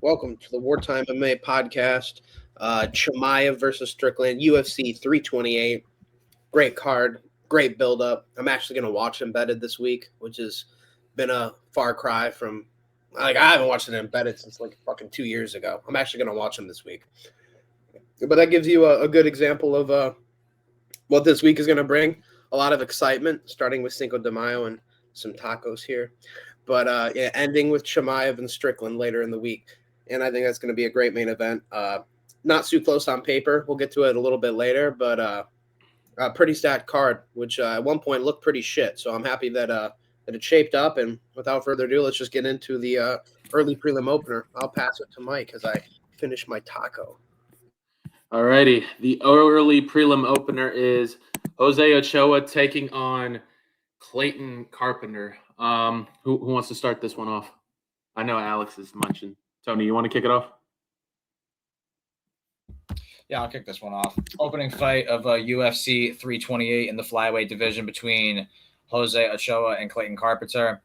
Welcome to the Wartime MMA podcast. Chimaev versus Strickland, UFC 328. Great card, great build up. I'm actually going to watch Embedded this week, which has been a far cry from I haven't watched an Embedded since like fucking 2 years ago. I'm actually going to watch them this week. But that gives you a good example of what this week is going to bring. A lot of excitement, starting with Cinco de Mayo and some tacos here. But ending with Chimaev and Strickland later in the week. And I think that's going to be a great main event. Not too close on paper. We'll get to it a little bit later, but a pretty stacked card, which at one point looked pretty shit. So I'm happy that it shaped up. And without further ado, let's just get into the early prelim opener. I'll pass it to Mike as I finish my taco. Alrighty, the early prelim opener is Jose Ochoa taking on Clayton Carpenter. Who wants to start this one off? I know Alex is munching. Tony, you want to kick it off? Yeah, I'll kick this one off. Opening fight of UFC 328 in the flyweight division between Jose Ochoa and Clayton Carpenter.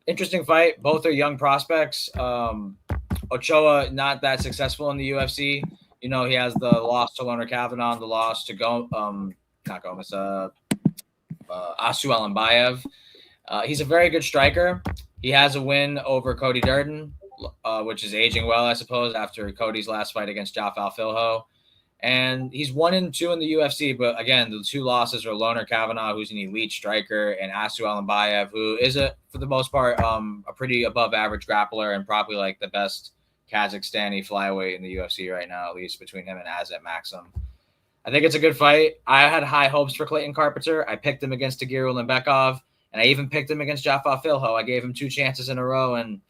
Interesting fight. Both are young prospects. Ochoa not that successful in the UFC. You know, he has the loss to Loner Kavanaugh, the loss to Asu Alimbayev. He's a very good striker. He has a win over Cody Durden, which is aging well, I suppose, after Cody's last fight against Jafal Filho. And he's 1-2 in the UFC, but again, the two losses are Loner Kavanaugh, who's an elite striker, and Asu Alimbayev, who is, for the most part, a pretty above-average grappler and probably like the best Kazakhstani flyweight in the UFC right now, at least between him and Azat Maxim. I think it's a good fight. I had high hopes for Clayton Carpenter. I picked him against Tagir Ulanbekov, and I even picked him against Jafar Filho. I gave him 2 chances in a row, and,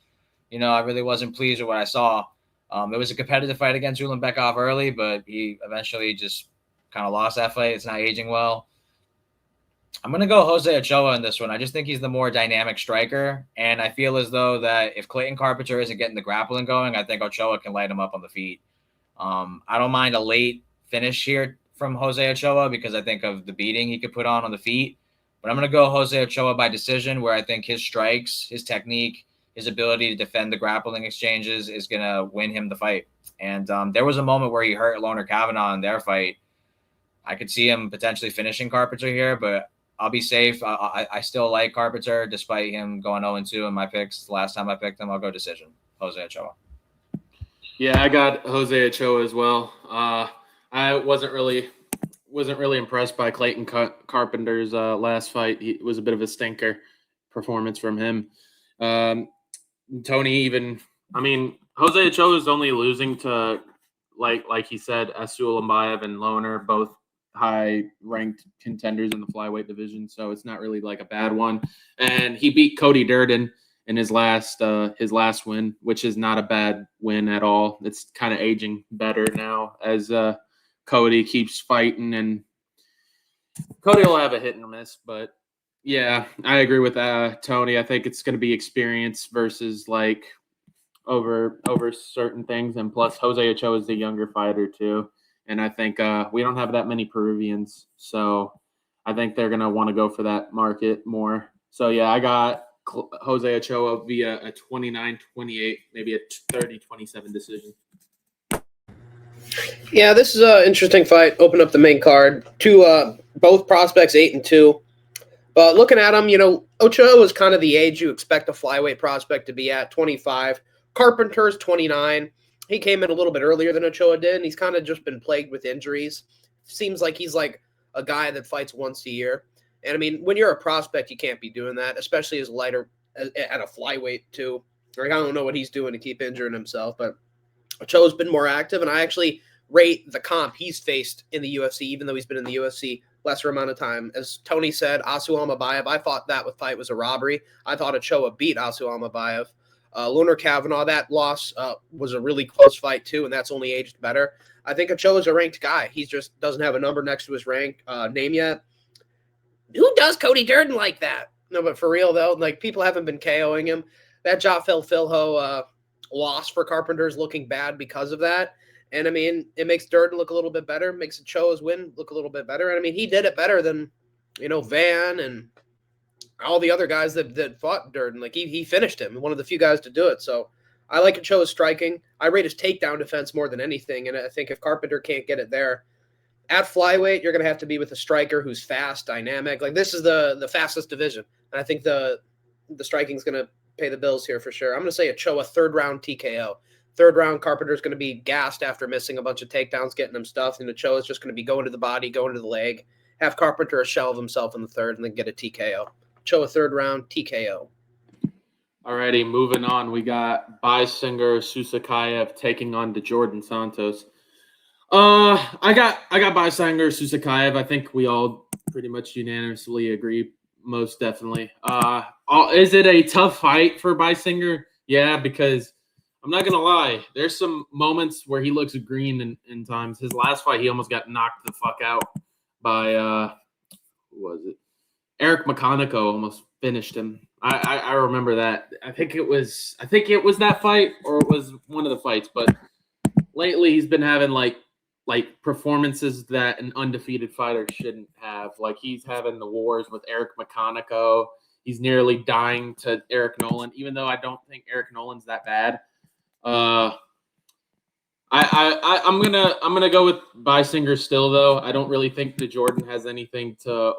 you know, I really wasn't pleased with what I saw. It was a competitive fight against Ulanbekov early, but he eventually just kind of lost that fight. It's not aging well. I'm going to go Jose Ochoa in this one. I just think he's the more dynamic striker, and I feel as though that if Clayton Carpenter isn't getting the grappling going, I think Ochoa can light him up on the feet. I don't mind a late finish here from Jose Ochoa because I think of the beating he could put on the feet, but I'm going to go Jose Ochoa by decision, where I think his strikes, his technique, his ability to defend the grappling exchanges is going to win him the fight. And there was a moment where he hurt Loner Kavanaugh in their fight. I could see him potentially finishing Carpenter here, but I'll be safe. I still like Carpenter despite him going 0-2 in my picks. Last time I picked him, I'll go decision. Jose Ochoa. Yeah, I got Jose Ochoa as well. I wasn't really impressed by Clayton Carpenter's last fight. It was a bit of a stinker performance from him. Tony Jose Ochoa is only losing to, like he said, Asu Alimbayev and Loner, both high-ranked contenders in the flyweight division, so it's not really like a bad one. And he beat Cody Durden in his last win, which is not a bad win at all. It's kind of aging better now as Cody keeps fighting, and Cody will have a hit and miss, but yeah, I agree with Tony. I think it's going to be experience versus like over certain things, and plus Jose Ochoa is the younger fighter too. And I think we don't have that many Peruvians, so I think they're going to want to go for that market more. So, yeah, I got Jose Ochoa via a 29-28, maybe a 30-27 decision. Yeah, this is an interesting fight. Open up the main card. Both prospects 8-2. But looking at them, you know, Ochoa was kind of the age you expect a flyweight prospect to be at, 25. Carpenter's 29. He came in a little bit earlier than Ochoa did, and he's kind of just been plagued with injuries. Seems like he's like a guy that fights once a year. And, I mean, when you're a prospect, you can't be doing that, especially as lighter at a flyweight, too. Like, I don't know what he's doing to keep injuring himself, but Ochoa's been more active, and I actually rate the comp he's faced in the UFC, even though he's been in the UFC lesser amount of time. As Tony said, Asu Alimbayev, I thought that fight was a robbery. I thought Ochoa beat Asu Alimbayev. Loner Kavanaugh, that loss was a really close fight too, and that's only aged better. I think Ochoa's a ranked guy. He just doesn't have a number next to his rank name yet. Who does Cody Durden like that? No, but for real though, like people haven't been KOing him. That Jafel Filho loss for Carpenter is looking bad because of that. And I mean, it makes Durden look a little bit better, makes Ochoa's win look a little bit better. And I mean, he did it better than, you know, Van and all the other guys that fought Durden. Like he finished him, one of the few guys to do it. So I like Ochoa's striking. I rate his takedown defense more than anything, and I think if Carpenter can't get it there, at flyweight, you're going to have to be with a striker who's fast, dynamic. Like, this is the fastest division, and I think the striking is going to pay the bills here for sure. I'm going to say Ochoa third-round TKO. Third round, Carpenter's going to be gassed after missing a bunch of takedowns, getting him stuffed, and Ochoa's just going to be going to the body, going to the leg, have Carpenter a shell of himself in the third, and then get a TKO. Ochoa third round, TKO. Alrighty, moving on. We got Beisinger Susakayev taking on Jordan Santos. I got Beisinger Susakayev. I think we all pretty much unanimously agree, most definitely. Is it a tough fight for Beisinger? Yeah, because I'm not going to lie. There's some moments where he looks green in times. His last fight, he almost got knocked the fuck out by, who was it? Eric McConaughey almost finished him. I remember that. I think it was that fight, or it was one of the fights. But lately he's been having like performances that an undefeated fighter shouldn't have. Like, he's having the wars with Eric McConaughey. He's nearly dying to Eric Nolan, even though I don't think Eric Nolan's that bad. I'm gonna go with Beisinger still, though. I don't really think that Jordan has anything for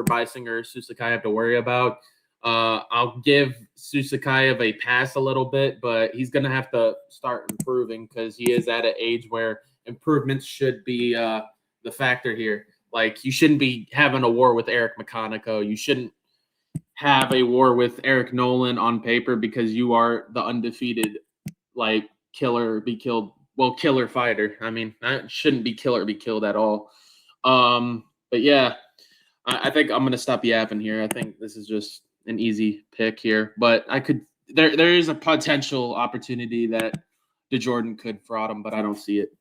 Beisinger or Susakayev to worry about. I'll give Susakayev a pass a little bit, but he's gonna have to start improving because he is at an age where improvements should be the factor here. Like, you shouldn't be having a war with Eric McConaughey. You shouldn't have a war with Eric Nolan on paper because you are the undefeated killer fighter. I mean, that shouldn't be kill or be killed at all. But yeah, I think I'm gonna stop yapping here. I think this is just an easy pick here, but there is a potential opportunity that Jordan could fraud him, but I don't see it.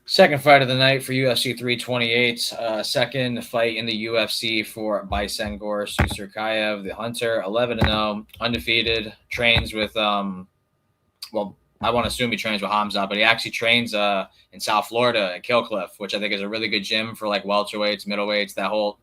Second fight of the night for UFC 328. Second fight in the UFC for Beisinger Susakayev, the Hunter, 11-0, undefeated. Trains with I want to assume he trains with Hamza, but he actually trains in South Florida at Killcliff, which I think is a really good gym for welterweights, middleweights.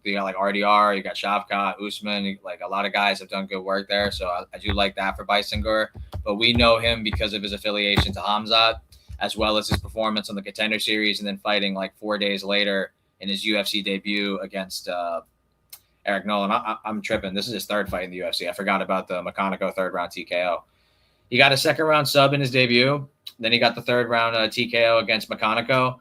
You got RDR, you got Shavkat, Usman. A lot of guys have done good work there, so I do like that for Beisinger. But we know him because of his affiliation to Hamza, as well as his performance on the Contender Series, and then fighting 4 days later in his UFC debut against Eric Nolan. I'm tripping. This is his third fight in the UFC. I forgot about the McConaughey third-round TKO. He got a second-round sub in his debut. Then he got the third-round TKO against McConaughey.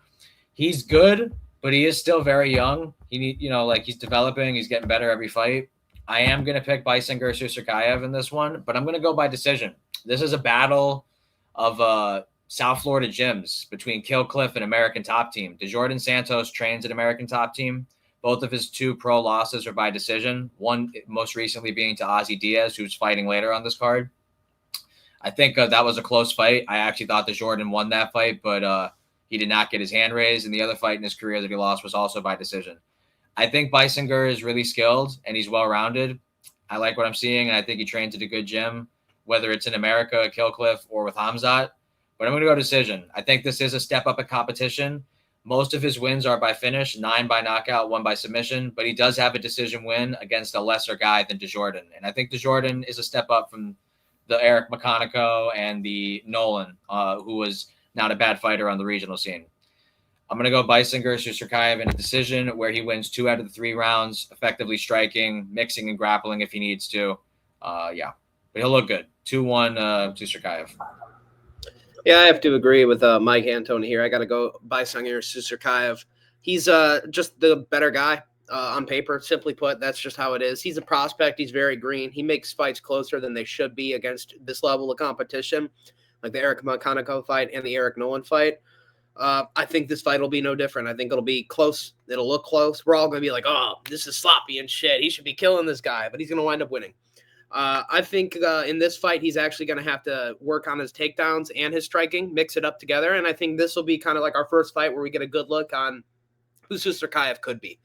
He's good, but he is still very young. He's developing. He's getting better every fight. I am going to pick Beisinger Susakayev in this one, but I'm going to go by decision. This is a battle of South Florida gyms between Killcliff and American Top Team. Jordan Santos trains at American Top Team. Both of his 2 pro losses are by decision. One most recently being to Ozzy Diaz, who's fighting later on this card. I think that was a close fight. I actually thought that Jordan won that fight, but he did not get his hand raised. And the other fight in his career that he lost was also by decision. I think Beisinger is really skilled and he's well-rounded. I like what I'm seeing, and I think he trains at a good gym, whether it's in America, Killcliff, or with Hamzat. But I'm going to go decision. I think this is a step up in competition. Most of his wins are by finish, 9 by knockout, 1 by submission. But he does have a decision win against a lesser guy than Jordan. And I think Jordan is a step up from the Eric McConaughey and the Nolan, who was not a bad fighter on the regional scene. I'm going to go Beisinger Susakayev in a decision where he wins 2 out of the 3 rounds, effectively striking, mixing, and grappling if he needs to. But he'll look good. 2-1 Susakayev. Yeah, I have to agree with Mike Antoni here. I got to go Beisinger Susakayev. He's just the better guy on paper. Simply put, that's just how it is. He's a prospect. He's very green. He makes fights closer than they should be against this level of competition, like the Eric McConaughey fight and the Eric Nolan fight. I think this fight will be no different. I think it'll be close. It'll look close. We're all going to be like, oh, this is sloppy and shit. He should be killing this guy, but he's going to wind up winning. I think in this fight, he's actually going to have to work on his takedowns and his striking, mix it up together. And I think this will be kind of like our first fight where we get a good look on who Susakayev could be.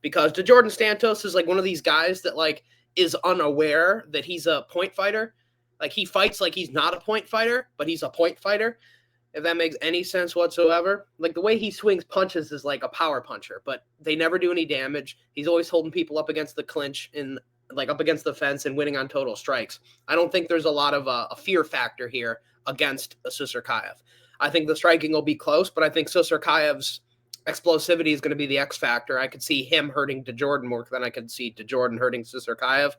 Because Jordan Santos is one of these guys that is unaware that he's a point fighter. He fights like he's not a point fighter, but he's a point fighter. if that makes any sense whatsoever. Like the way he swings punches is like a power puncher, but they never do any damage. He's always holding people up against the clinch and like up against the fence and winning on total strikes. I don't think there's a lot of a fear factor here against a Susurkaev. I think the striking will be close, but I think Susurkaev's explosivity is going to be the X factor. I could see him hurting DeJordan more than I could see DeJordan hurting Susurkaev.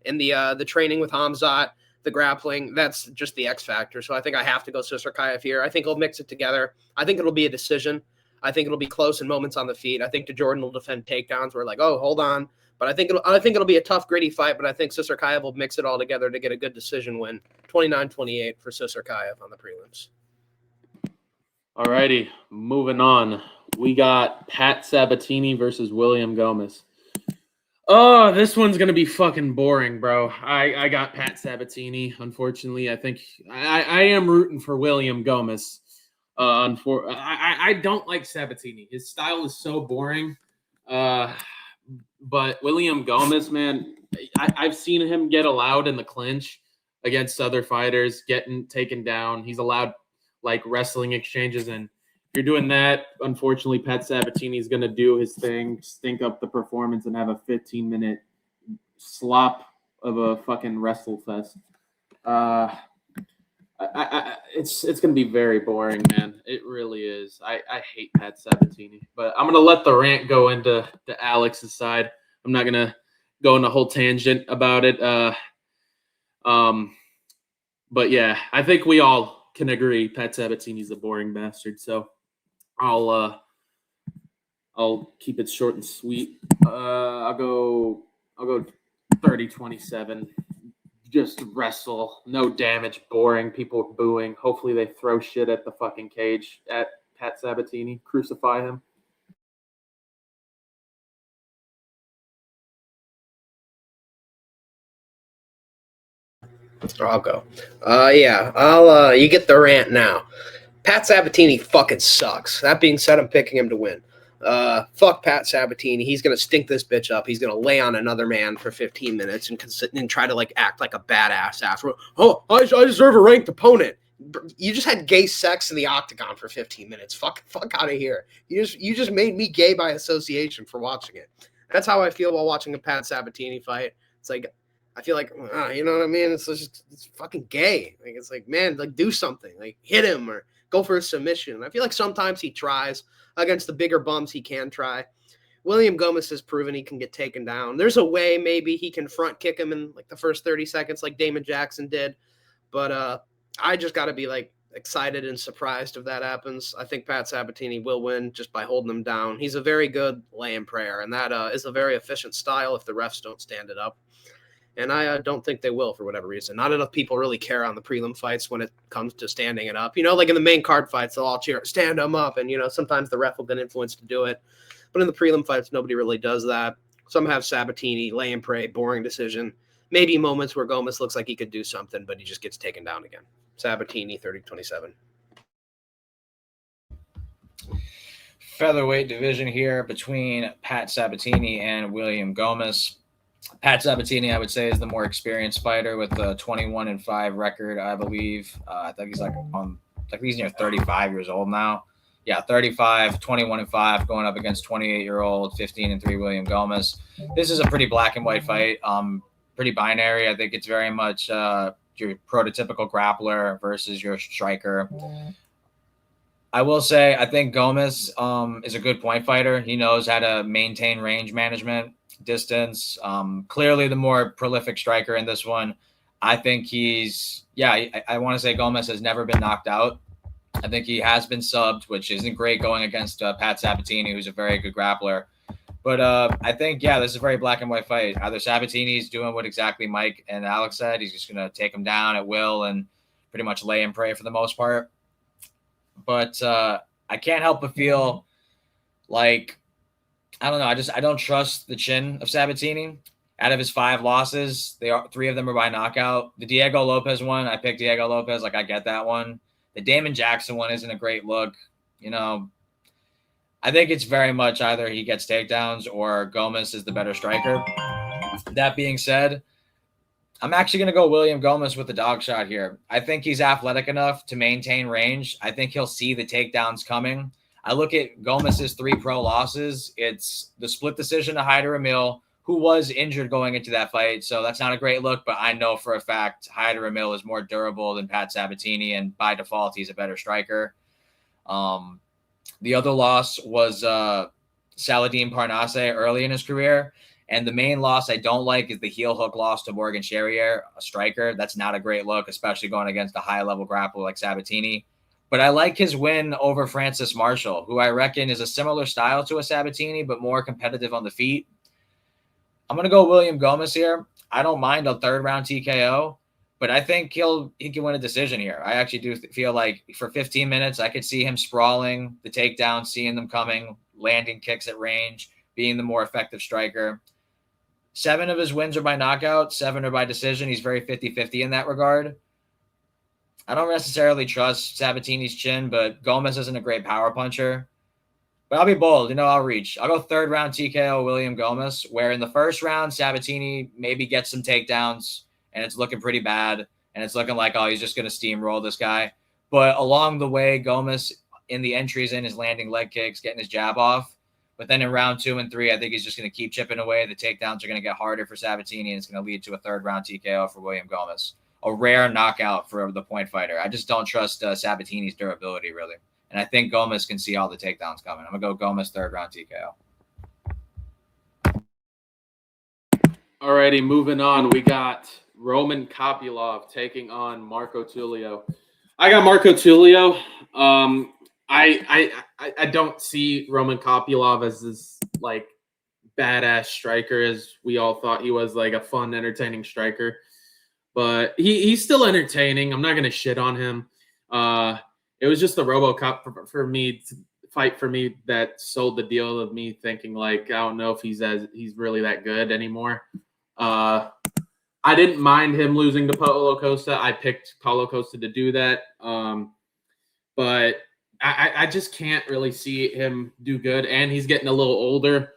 In the training with Hamzat, the grappling, that's just the X factor. So I think I have to go Susurkaev here. I think he'll mix it together. I think it'll be a decision. I think it'll be close in moments on the feet. I think DeJordan will defend takedowns. We're like, oh, hold on. But I think it'll be a tough, gritty fight. But I think Susurkaev will mix it all together to get a good decision win. 29-28 for Susurkaev on the prelims. All righty, moving on. We got Pat Sabatini versus William Gomez. Oh, this one's going to be fucking boring, bro. I got Pat Sabatini, unfortunately. I think I am rooting for William Gomez. I don't like Sabatini. His style is so boring. But William Gomez, man, I've seen him get allowed in the clinch against other fighters, getting taken down. He's allowed like wrestling exchanges, and if you're doing that, unfortunately, Pat Sabatini is going to do his thing, stink up the performance, and have a 15-minute slop of a fucking wrestle fest. It's going to be very boring, man. It really is. I hate Pat Sabatini, but I'm going to let the rant go into Alex's side. I'm not going to go on a whole tangent about it. But yeah, I think we all can agree Pat Sabatini's a boring bastard. So I'll keep it short and sweet. I'll go 30-27. Just wrestle, no damage, boring, people booing. Hopefully they throw shit at the fucking cage at Pat Sabatini, crucify him. I'll go. I'll you get the rant now. Pat Sabatini fucking sucks. That being said, I'm picking him to win. Fuck Pat Sabatini. He's gonna stink this bitch up. He's gonna lay on another man for 15 minutes and try to like act like a badass after. Oh, I deserve a ranked opponent. You just had gay sex in the octagon for 15 minutes. Fuck out of here. You just made me gay by association for watching it. That's how I feel while watching a Pat Sabatini fight. It's like I feel like you know what I mean. It's fucking gay. Like it's like, man, like do something. Like hit him or go for a submission. I feel like sometimes he tries. Against the bigger bums, he can try. William Gomez has proven he can get taken down. There's a way maybe he can front kick him in like the first 30 seconds like Damon Jackson did. But I just got to be like excited and surprised if that happens. I think Pat Sabatini will win just by holding him down. He's a very good lay in prayer, and that is a very efficient style if the refs don't stand it up. And I don't think they will for whatever reason. Not enough people really care on the prelim fights when it comes to standing it up. You know, like in the main card fights, they'll all cheer, stand them up. And, you know, sometimes the ref will get influenced to do it. But in the prelim fights, nobody really does that. Some have Sabatini, lay and pray, boring decision. Maybe moments where Gomez looks like he could do something, but he just gets taken down again. Sabatini, 30-27. Featherweight division here between Pat Sabatini and William Gomez. Pat Sabatini, I would say, is the more experienced fighter with a 21-5 record, I believe. I think he's he's near 35 years old now. Yeah, 35, 21-5, going up against 28-year-old, 15-3 William Gomez. This is a pretty black and white fight, pretty binary. I think it's very much your prototypical grappler versus your striker. I will say, I think Gomez is a good point fighter. He knows how to maintain range management, distance. Clearly the more prolific striker in this one. I think I want to say Gomez has never been knocked out. I think he has been subbed, which isn't great going against Pat Sabatini, who's a very good grappler. But I think, this is a very black and white fight. Either Sabatini's doing what exactly Mike and Alex said. He's just going to take him down at will and pretty much lay and pray for the most part. But I can't help but feel like, I don't know. I don't trust the chin of Sabatini. Out of his 5 losses, 3 of them are by knockout. The Diego Lopez one, I picked Diego Lopez. Like, I get that one. The Damon Jackson one isn't a great look. You know, I think it's very much either he gets takedowns or Gomez is the better striker. That being said, I'm actually going to go William Gomez with the dog shot here. I think he's athletic enough to maintain range. I think he'll see the takedowns coming. I look at Gomez's 3 pro losses. It's the split decision to Hyder Emil, who was injured going into that fight. So that's not a great look, but I know for a fact Hyder Emil is more durable than Pat Sabatini, and by default, he's a better striker. The other loss was Saladin Parnasse early in his career. And the main loss I don't like is the heel hook loss to Morgan Charrier, a striker. That's not a great look, especially going against a high-level grappler like Sabatini. But I like his win over Francis Marshall, who I reckon is a similar style to a Sabatini, but more competitive on the feet. I'm going to go William Gomez here. I don't mind a third-round TKO, but I think he can win a decision here. I actually do feel like for 15 minutes, I could see him sprawling the takedown, seeing them coming, landing kicks at range, being the more effective striker. 7 of his wins are by knockout, 7 are by decision. He's very 50-50 in that regard. I don't necessarily trust Sabatini's chin, but Gomez isn't a great power puncher. But I'll be bold. I'll reach. I'll go third round TKO William Gomez, where in the first round, Sabatini maybe gets some takedowns, and it's looking pretty bad, and it's looking like, he's just going to steamroll this guy. But along the way, Gomez, in the entries in, is landing leg kicks, getting his jab off. But then in round 2 and 3, I think he's just going to keep chipping away. The takedowns are going to get harder for Sabatini, and it's going to lead to a third-round TKO for William Gomez. A rare knockout for the point fighter. I just don't trust Sabatini's durability, really. And I think Gomez can see all the takedowns coming. I'm going to go Gomez third-round TKO. Alrighty, moving on. We got Roman Kopylov taking on Marco Tulio. I got Marco Tulio. I don't see Roman Kopylov as this like badass striker as we all thought he was, like a fun, entertaining striker. But he's still entertaining. I'm not gonna shit on him. It was just the RoboCop for me that sold the deal of me thinking like I don't know if he's really that good anymore. I didn't mind him losing to Paulo Costa. I picked Paulo Costa to do that. But I just can't really see him do good, and he's getting a little older.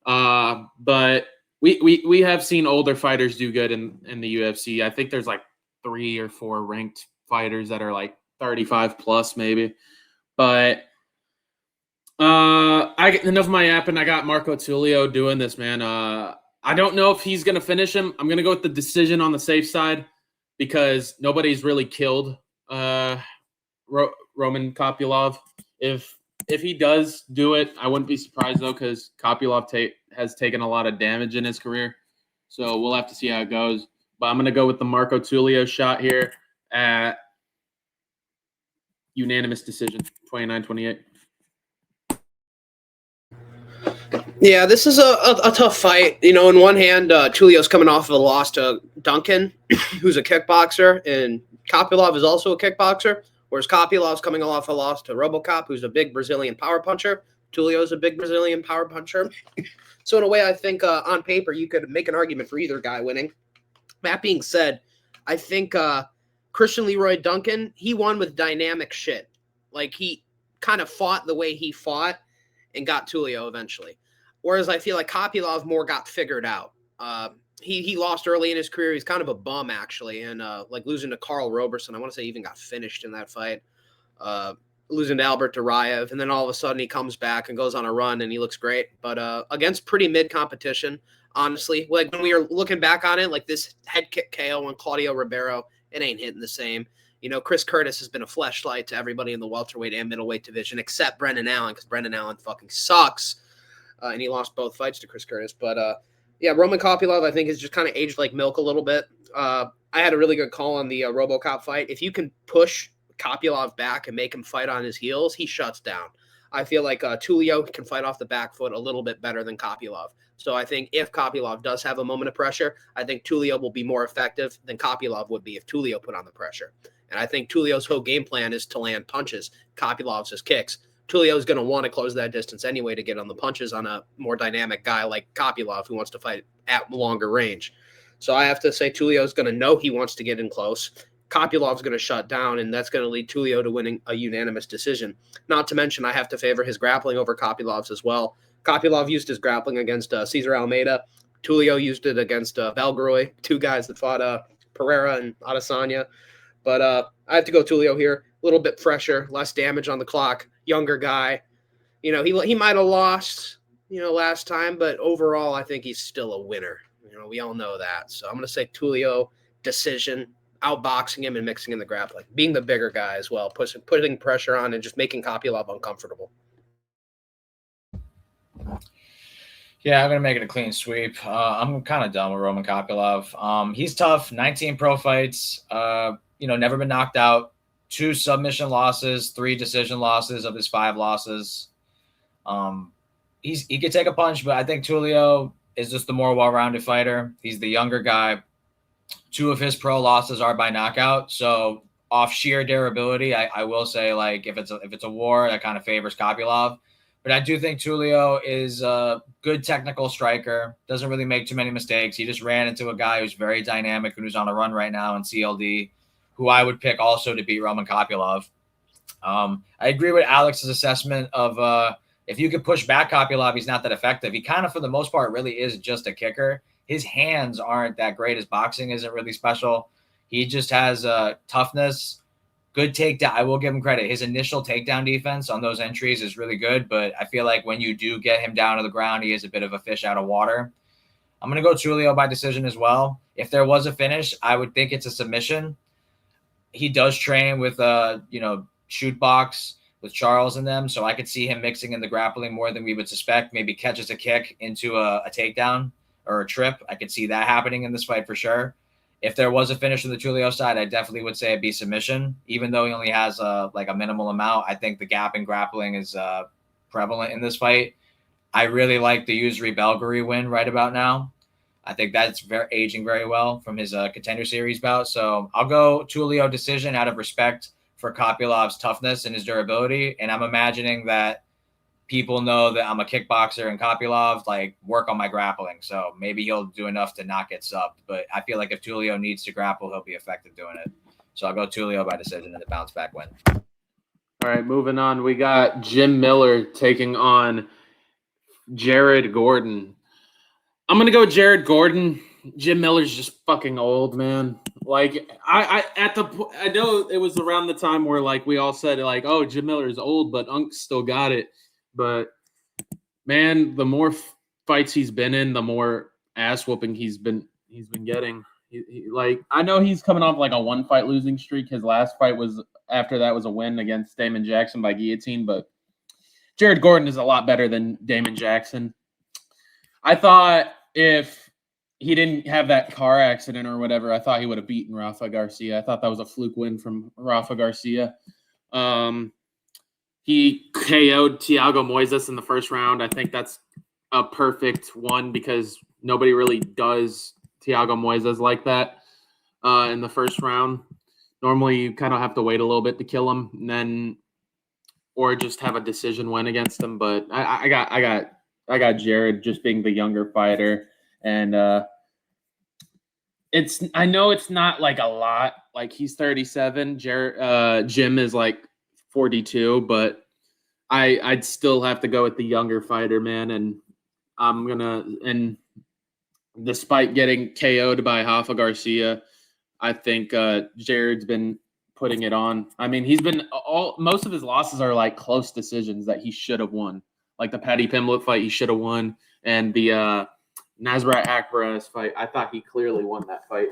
But we have seen older fighters do good in the UFC. I think there's like 3 or 4 ranked fighters that are like 35 plus maybe. But I get enough of my app, and I got Marco Tulio doing this, man. I don't know if he's gonna finish him. I'm gonna go with the decision on the safe side because nobody's really killed Roman Kopylov. If he does do it, I wouldn't be surprised though, because Kopylov has taken a lot of damage in his career. So we'll have to see how it goes. But I'm gonna go with the Marco Tulio shot here at unanimous decision, 29-28. Yeah, this is a tough fight. In one hand, Tulio's coming off of a loss to Duncan, who's a kickboxer, and Kopylov is also a kickboxer, whereas Kopylov's coming off a loss to RoboCop, who's a big Brazilian power puncher. Tulio's a big Brazilian power puncher. So in a way, I think on paper, you could make an argument for either guy winning. That being said, I think Christian Leroy Duncan, he won with dynamic shit. Like, he kind of fought the way he fought and got Tulio eventually. Whereas I feel like Kopylov more got figured out. He lost early in his career. He's kind of a bum, actually. And like losing to Carl Roberson, I want to say he even got finished in that fight. Losing to Albert Duraev. And then all of a sudden he comes back and goes on a run and he looks great. But against pretty mid competition, honestly. Like when we were looking back on it, like this head kick KO on Claudio Ribeiro, it ain't hitting the same. Chris Curtis has been a fleshlight to everybody in the welterweight and middleweight division except Brendan Allen, because Brendan Allen fucking sucks. And he lost both fights to Chris Curtis. But, yeah, Roman Kopylov, I think, has just kind of aged like milk a little bit. I had a really good call on the RoboCop fight. If you can push Kopylov back and make him fight on his heels, he shuts down. I feel like Tulio can fight off the back foot a little bit better than Kopylov. So I think if Kopylov does have a moment of pressure, I think Tulio will be more effective than Kopylov would be if Tulio put on the pressure. And I think Tulio's whole game plan is to land punches. Kopylov's just kicks. Tulio is going to want to close that distance anyway to get on the punches on a more dynamic guy like Kopylov who wants to fight at longer range. So I have to say Tulio is going to know he wants to get in close. Kopylov's going to shut down, and that's going to lead Tulio to winning a unanimous decision. Not to mention I have to favor his grappling over Kopylov's as well. Kopylov used his grappling against Cesar Almeida. Tulio used it against Belgaroy, two guys that fought Pereira and Adesanya. But I have to go Tulio here. A little bit fresher, less damage on the clock, younger guy. He might have lost, last time, but overall, I think he's still a winner. We all know that. So I'm going to say Tulio decision, outboxing him and mixing in the grappling, being the bigger guy as well, putting pressure on and just making Kopylov uncomfortable. Yeah, I'm going to make it a clean sweep. I'm kind of done with Roman Kopylov. He's tough, 19 pro fights, never been knocked out, 2 submission losses, 3 decision losses of his 5 losses. He could take a punch, but I think Tulio is just the more well-rounded fighter. He's the younger guy. 2 of his pro losses are by knockout. So off sheer durability, I will say, like, if it's a war, that kind of favors Kopylov. But I do think Tulio is a good technical striker, doesn't really make too many mistakes. He just ran into a guy who's very dynamic and who's on a run right now in CLD, who I would pick also to beat Roman Kopylov. I agree with Alex's assessment of if you could push back Kopylov, he's not that effective. He kind of, for the most part, really is just a kicker. His hands aren't that great. His boxing isn't really special. He just has toughness, good takedown. I will give him credit. His initial takedown defense on those entries is really good, but I feel like when you do get him down to the ground, he is a bit of a fish out of water. I'm going to go Tulio by decision as well. If there was a finish, I would think it's a submission. He does train with, shoot box with Charles in them, so I could see him mixing in the grappling more than we would suspect. Maybe catches a kick into a takedown or a trip. I could see that happening in this fight for sure. If there was a finish on the Tulio side, I definitely would say it'd be submission. Even though he only has a minimal amount, I think the gap in grappling is prevalent in this fight. I really like the Yusri Belgary win right about now. I think that's aging very well from his Contender Series bout. So I'll go Tulio decision out of respect for Kopylov's toughness and his durability. And I'm imagining that people know that I'm a kickboxer and Kopylov, work on my grappling. So maybe he'll do enough to not get subbed. But I feel like if Tulio needs to grapple, he'll be effective doing it. So I'll go Tulio by decision in the bounce back win. All right, moving on. We got Jim Miller taking on Jared Gordon. I'm going to go Jared Gordon. Jim Miller's just fucking old, man. I know it was around the time where we all said oh, Jim Miller is old, but Unk's still got it. But man, the more fights he's been in, the more ass whooping he's been getting. I know he's coming off a 1-fight losing streak. His last fight was a win against Damon Jackson by guillotine. But Jared Gordon is a lot better than Damon Jackson. I thought if he didn't have that car accident or whatever, I thought he would have beaten Rafa Garcia. I thought that was a fluke win from Rafa Garcia. He KO'd Thiago Moises in the first round. I think that's a perfect one because nobody really does Thiago Moises like that in the first round. Normally, you kind of have to wait a little bit to kill him, and then or just have a decision win against him. But I got Jared just being the younger fighter, and I know it's not a lot. He's 37. Jim is 42, but I'd still have to go with the younger fighter, man. And despite getting KO'd by Rafa Garcia, I think Jared's been putting it on. I mean, most of his losses are close decisions that he should have won. The Paddy Pimblett fight, he should have won, and the Nasrat Akbarez fight, I thought he clearly won that fight.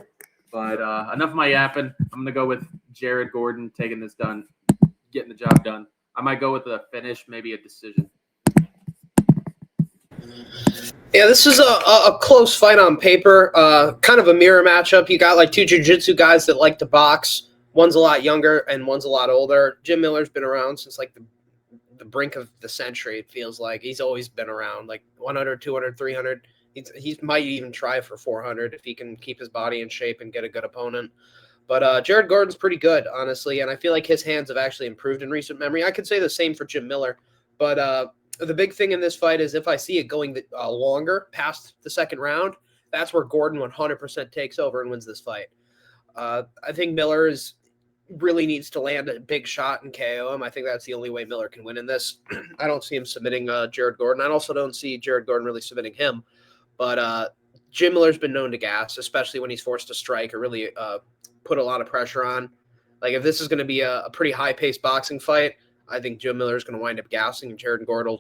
But enough of my yapping. I'm gonna go with Jared Gordon taking this done, getting the job done. I might go with a finish, maybe a decision. Yeah, this is a close fight on paper. Kind of a mirror matchup. You got two jiu-jitsu guys that like to box. One's a lot younger and one's a lot older. Jim Miller's been around since the brink of the century. It feels like he's always been around 100, 200, 300. He might even try for 400 if he can keep his body in shape and get a good opponent. But Jared Gordon's pretty good, honestly, and I feel like his hands have actually improved in recent memory. I could say the same for Jim Miller, but the big thing in this fight is if I see it going longer past the second round, that's where Gordon 100% takes over and wins this fight. I think Miller really needs to land a big shot and KO him. I think that's the only way Miller can win in this. I don't see him submitting Jared Gordon. I also don't see Jared Gordon really submitting him. But Jim Miller's been known to gas, especially when he's forced to strike or really put a lot of pressure on. Like, if this is going to be a pretty high-paced boxing fight, I think Jim Miller is going to wind up gassing, and Jared Gordon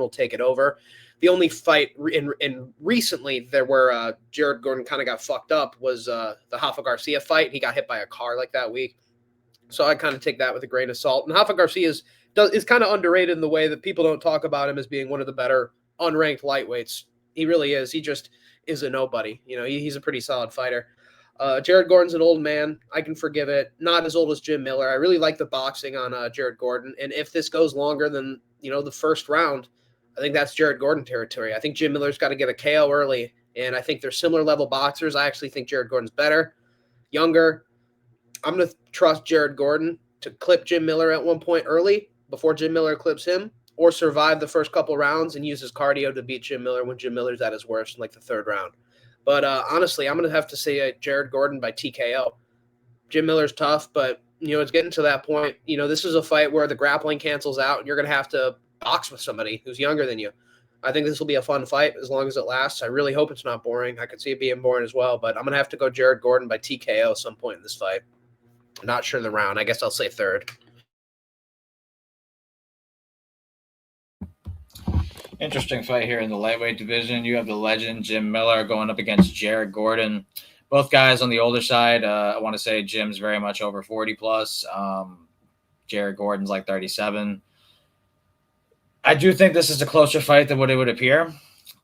will take it over. The only fight in recently there where Jared Gordon kind of got fucked up was the Rafa Garcia fight. He got hit by a car like that week. So I kind of take that with a grain of salt. And Rafa Garcia is kind of underrated in the way that people don't talk about him as being one of the better unranked lightweights. He really is. He just is a nobody. You know, he's a pretty solid fighter. Jared Gordon's an old man. I can forgive it. Not as old as Jim Miller. I really like the boxing on Jared Gordon. And if this goes longer than, the first round, I think that's Jared Gordon territory. I think Jim Miller's got to get a KO early. And I think they're similar level boxers. I actually think Jared Gordon's better, younger. I'm going to trust Jared Gordon to clip Jim Miller at one point early before Jim Miller clips him, or survive the first couple rounds and use his cardio to beat Jim Miller when Jim Miller's at his worst in like the third round. But honestly, I'm going to have to say Jared Gordon by TKO. Jim Miller's tough, but, it's getting to that point. This is a fight where the grappling cancels out and you're going to have to box with somebody who's younger than you. I think this will be a fun fight as long as it lasts. I really hope it's not boring. I could see it being boring as well, but I'm going to have to go Jared Gordon by TKO at some point in this fight. I'm not sure the round. I guess I'll say third. Interesting fight here in the lightweight division. You have the legend Jim Miller going up against Jared Gordon. Both guys on the older side. I want to say Jim's very much over 40 plus. Jared Gordon's like 37. I do think this is a closer fight than what it would appear.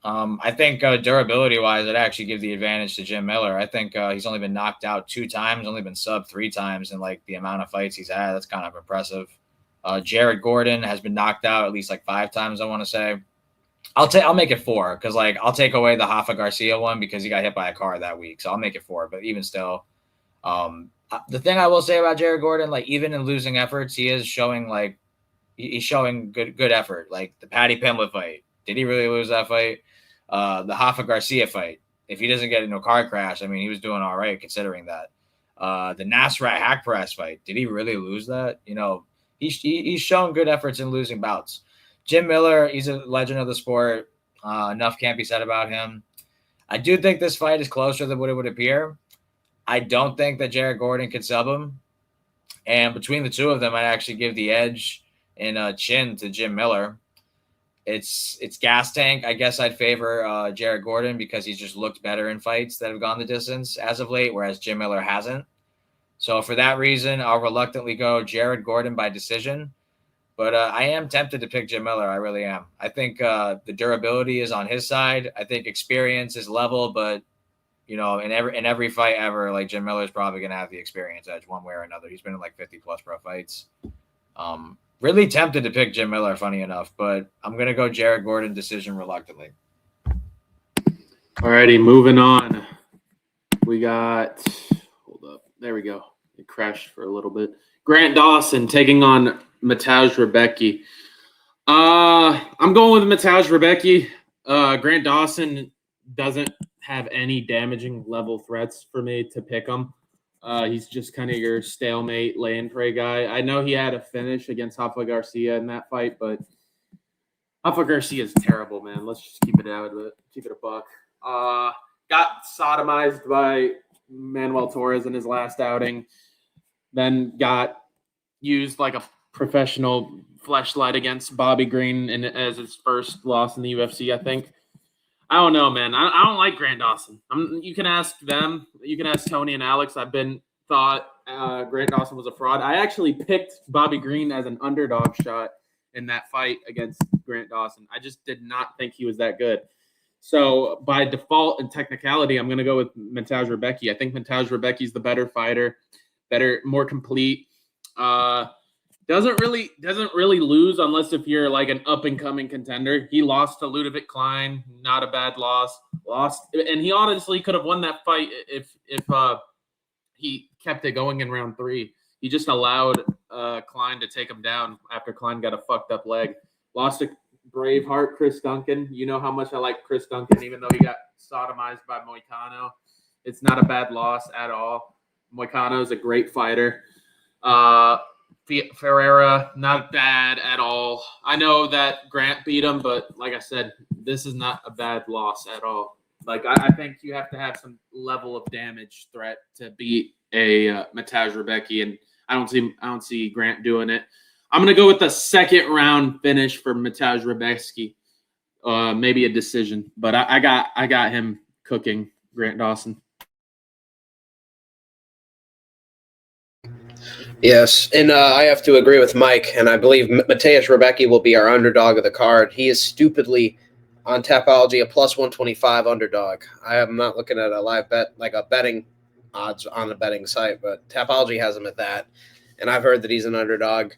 I think durability-wise, I'd actually give the advantage to Jim Miller. I think he's only been knocked out 2 times, only been subbed 3 times in like the amount of fights he's had. That's kind of impressive. Jared Gordon has been knocked out at least like 5 times, I want to say. I'll make it 4 because I'll take away the Rafa Garcia one because he got hit by a car that week. So I'll make it 4. But even still, the thing I will say about Jared Gordon, like even in losing efforts, he is showing he's showing good effort. Like the Paddy Pimblett fight. Did he really lose that fight? The Rafa Garcia fight. If he doesn't get into a car crash, I mean, he was doing all right considering that. The Nasrat hack press fight. Did he really lose that? He's shown good efforts in losing bouts. Jim Miller, he's a legend of the sport. Enough can't be said about him. I do think this fight is closer than what it would appear. I don't think that Jared Gordon could sub him. And between the two of them, I'd actually give the edge in chin to Jim Miller. It's gas tank. I guess I'd favor Jared Gordon because he's just looked better in fights that have gone the distance as of late, whereas Jim Miller hasn't. So for that reason, I'll reluctantly go Jared Gordon by decision. But I am tempted to pick Jim Miller. I really am. I think the durability is on his side. I think experience is level, but in every fight ever, like Jim Miller's probably gonna have the experience edge one way or another. He's been in like 50 plus pro fights. Really tempted to pick Jim Miller, funny enough, but I'm gonna go Jared Gordon decision reluctantly. Alrighty, moving on. We got hold up. There we go. It crashed for a little bit. Grant Dawson taking on Mateusz Rebecki. I'm going with Mateusz Rebecki. Grant Dawson doesn't have any damaging level threats for me to pick him. He's just kind of your stalemate lay and pray guy. I know he had a finish against Rafa Garcia in that fight, but Rafa Garcia is terrible, man. Let's just keep it out of it. Keep it a buck. Got sodomized by Manuel Torres in his last outing. Then got used like a professional fleshlight against Bobby Green as his first loss in the UFC, I think. I don't know, man. I don't like Grant Dawson. You can ask them. You can ask Tony and Alex. I've thought Grant Dawson was a fraud. I actually picked Bobby Green as an underdog shot in that fight against Grant Dawson. I just did not think he was that good. So by default and technicality, I'm going to go with Mateusz Rebecki. I think Mateusz Rebecki is the better fighter, more complete. Doesn't really lose unless if you're like an up and coming contender. He lost to Ludovic Klein, not a bad loss. And he honestly could have won that fight if he kept it going in round 3. He just allowed Klein to take him down after Klein got a fucked up leg. Lost to Braveheart Chris Duncan. You know how much I like Chris Duncan, even though he got sodomized by Moicano. It's not a bad loss at all. Moicano is a great fighter. Ferreira, not bad at all. I know that Grant beat him, but like I said, this is not a bad loss at all. Like I think you have to have some level of damage threat to beat a Mateusz Rebecki, and I don't see Grant doing it. I'm gonna go with the second round finish for Mateusz Rebecki. Maybe a decision, but I got him cooking Grant Dawson. Yes, and I have to agree with Mike, and I believe Mateusz Rebecki will be our underdog of the card. He is stupidly on Tapology a plus 125 underdog. I am not looking at a live bet, like a betting odds on the betting site, but Tapology has him at that. And I've heard that he's an underdog.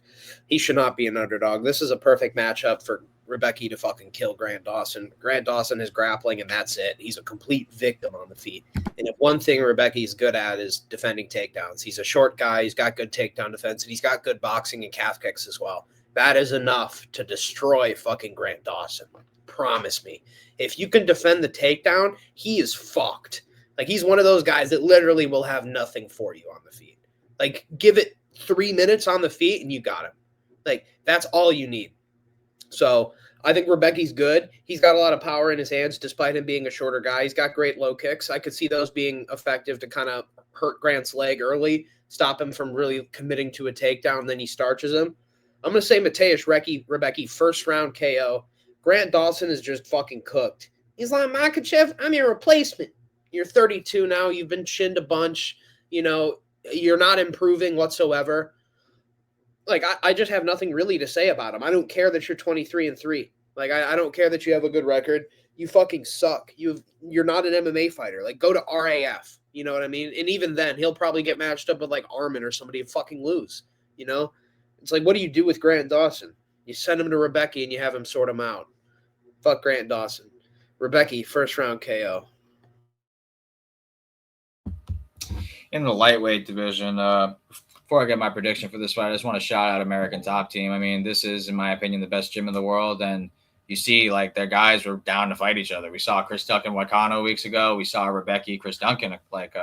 He should not be an underdog. This is a perfect matchup for Rebecki to fucking kill Grant Dawson. Grant Dawson is grappling, and that's it. He's a complete victim on the feet. And if one thing Rebecki's good at is defending takedowns. He's a short guy. He's got good takedown defense, and he's got good boxing and calf kicks as well. That is enough to destroy fucking Grant Dawson. Promise me. If you can defend the takedown, he is fucked. Like, he's one of those guys that literally will have nothing for you on the feet. Like, give it 3 minutes on the feet, and you got him. Like, that's all you need. So I think Rebecki's good. He's got a lot of power in his hands, despite him being a shorter guy. He's got great low kicks. I could see those being effective to kind of hurt Grant's leg early, stop him from really committing to a takedown, then he starches him. I'm going to say Mateusz Rebecki, first round KO. Grant Dawson is just fucking cooked. He's like, Makachev, I'm your replacement. You're 32 now. You've been chinned a bunch. You know, you're not improving whatsoever. Like, I just have nothing really to say about him. I don't care that you're 23-3. Like, I don't care that you have a good record. You fucking suck. You're not an MMA fighter. Like, go to RAF. You know what I mean? And even then, he'll probably get matched up with, like, Armin or somebody and fucking lose. You know? It's like, what do you do with Grant Dawson? You send him to Rebecki and you have him sort him out. Fuck Grant Dawson. Rebecki, first round KO. In the lightweight division, before I get my prediction for this fight, I just want to shout out American Top Team. I mean, this is, in my opinion, the best gym in the world, and you see, like, their guys were down to fight each other. We saw Chris Duncan Wakano weeks ago. We saw Rebecki, Chris Duncan, like,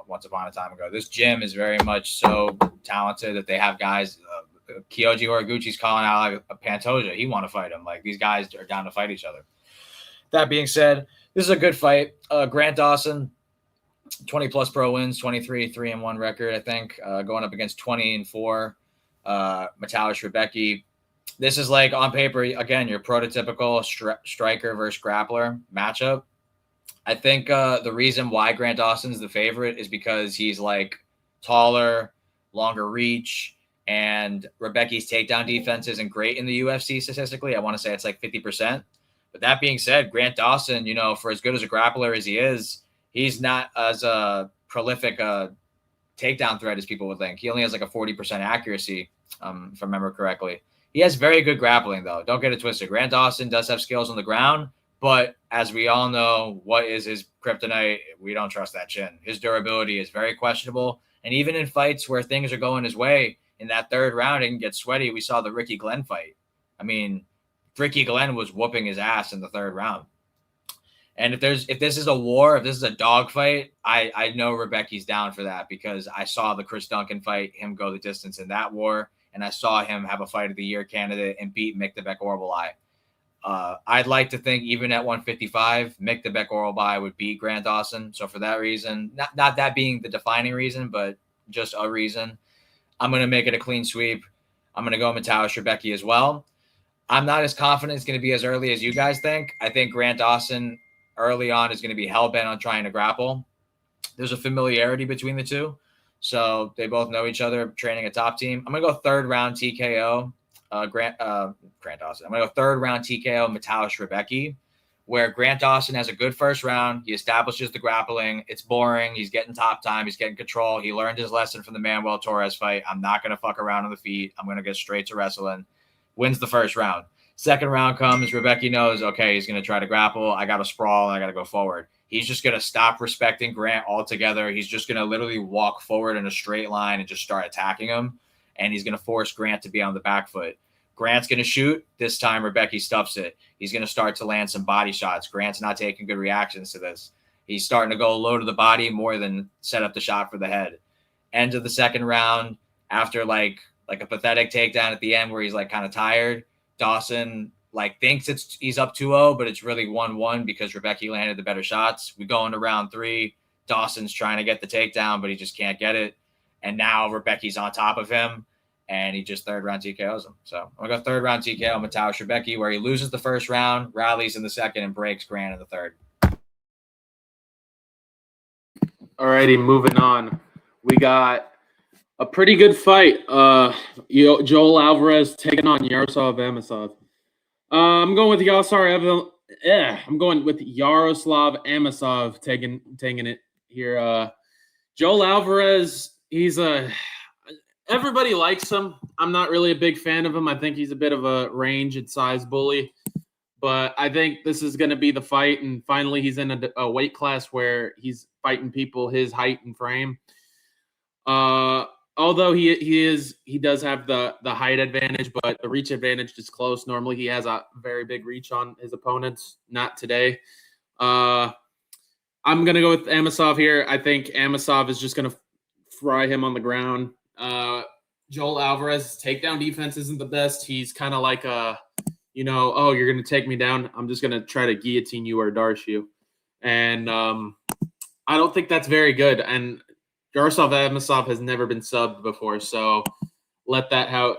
once upon a time ago. This gym is very much so talented that they have guys. Kyoji Horiguchi's calling out like a Pantoja. He want to fight him. Like, these guys are down to fight each other. That being said, this is a good fight. Grant Dawson, 20-plus pro wins, 23-3-1 record, I think, going up against 20-4 Mateusz Rebecki. This is, like, on paper, again, your prototypical striker versus grappler matchup. I think the reason why Grant Dawson's the favorite is because he's, like, taller, longer reach, and Rebecki's takedown defense isn't great in the UFC statistically. I want to say it's like 50%. But that being said, Grant Dawson, you know, for as good as a grappler as he is, he's not as a prolific takedown threat as people would think. He only has like a 40% accuracy, if I remember correctly. He has very good grappling, though. Don't get it twisted. Grant Dawson does have skills on the ground, but as we all know, what is his kryptonite? We don't trust that chin. His durability is very questionable. And even in fights where things are going his way, in that third round, it can get sweaty. We saw the Ricky Glenn fight. I mean, Ricky Glenn was whooping his ass in the third round. And if this is a war, if this is a dog fight, I know Rebecki's down for that because I saw the Chris Duncan fight, him go the distance in that war, and I saw him have a fight of the year candidate and beat Mick the Beck Orbalai. I'd like to think even at 155, Mick the Beck Orbalai would beat Grant Dawson. So for that reason, not that being the defining reason, but just a reason, I'm going to make it a clean sweep. I'm going to go Mateusz Rebecki as well. I'm not as confident it's going to be as early as you guys think. I think Grant Dawson early on is going to be hell-bent on trying to grapple. There's a familiarity between the two. So they both know each other, training a top team. I'm going to go third round TKO, Grant Dawson. I'm going to go third round TKO, Mateusz Rebecki, where Grant Dawson has a good first round. He establishes the grappling. It's boring. He's getting top time. He's getting control. He learned his lesson from the Manuel Torres fight. I'm not going to fuck around on the feet. I'm going to get straight to wrestling. Wins the first round. Second round comes. Rebecki knows, okay, he's going to try to grapple. I got to sprawl, and I got to go forward. He's just going to stop respecting Grant altogether. He's just going to literally walk forward in a straight line and just start attacking him, and he's going to force Grant to be on the back foot. Grant's going to shoot. This time, Rebecki stuffs it. He's going to start to land some body shots. Grant's not taking good reactions to this. He's starting to go low to the body more than set up the shot for the head. End of the second round, after like a pathetic takedown at the end where he's like kind of tired, Dawson like thinks he's up 2-0, but it's really 1-1 because Rebecca landed the better shots. We go into round 3. Dawson's trying to get the takedown, but he just can't get it. And now Rebecca's on top of him, and he just third round TKOs him. So I'm going to go third round TKO Mateusz Rebecca, where he loses the first round, rallies in the second, and breaks Grant in the third. Alrighty, moving on. We got a pretty good fight. Joel Alvarez taking on Yaroslav Amosov. I'm going with Yaroslav Amosov taking it here. Joel Alvarez, everybody likes him. I'm not really a big fan of him. I think he's a bit of a range and size bully. But I think this is going to be the fight, and finally he's in a weight class where he's fighting people his height and frame. Although he does have the height advantage, but the reach advantage is close. Normally he has a very big reach on his opponents. Not today. I'm going to go with Amosov here. I think Amosov is just going to fry him on the ground. Joel Alvarez's takedown defense isn't the best. He's kind of like oh, you're going to take me down. I'm just going to try to guillotine you or darce you. And I don't think that's very good. And Yaroslav Amosov has never been subbed before, so let the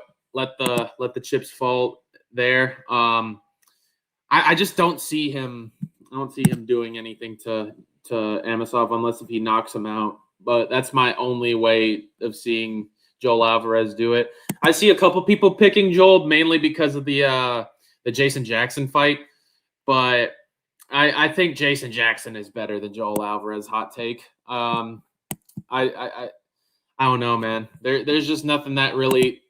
chips fall there. I just don't see him. I don't see him doing anything to Amosov unless if he knocks him out. But that's my only way of seeing Joel Alvarez do it. I see a couple people picking Joel mainly because of the Jason Jackson fight, but I think Jason Jackson is better than Joel Alvarez. Hot take. I don't know, man. There's just nothing that really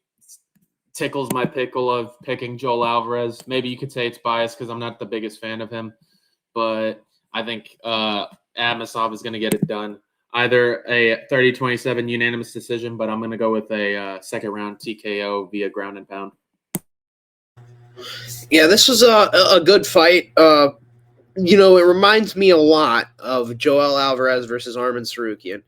tickles my pickle of picking Joel Alvarez. Maybe you could say it's biased because I'm not the biggest fan of him, but I think Amosov is going to get it done. Either a 30-27 unanimous decision, but I'm going to go with a second round TKO via ground and pound. Yeah, this was a good fight. It reminds me a lot of Joel Alvarez versus Arman Sarukian.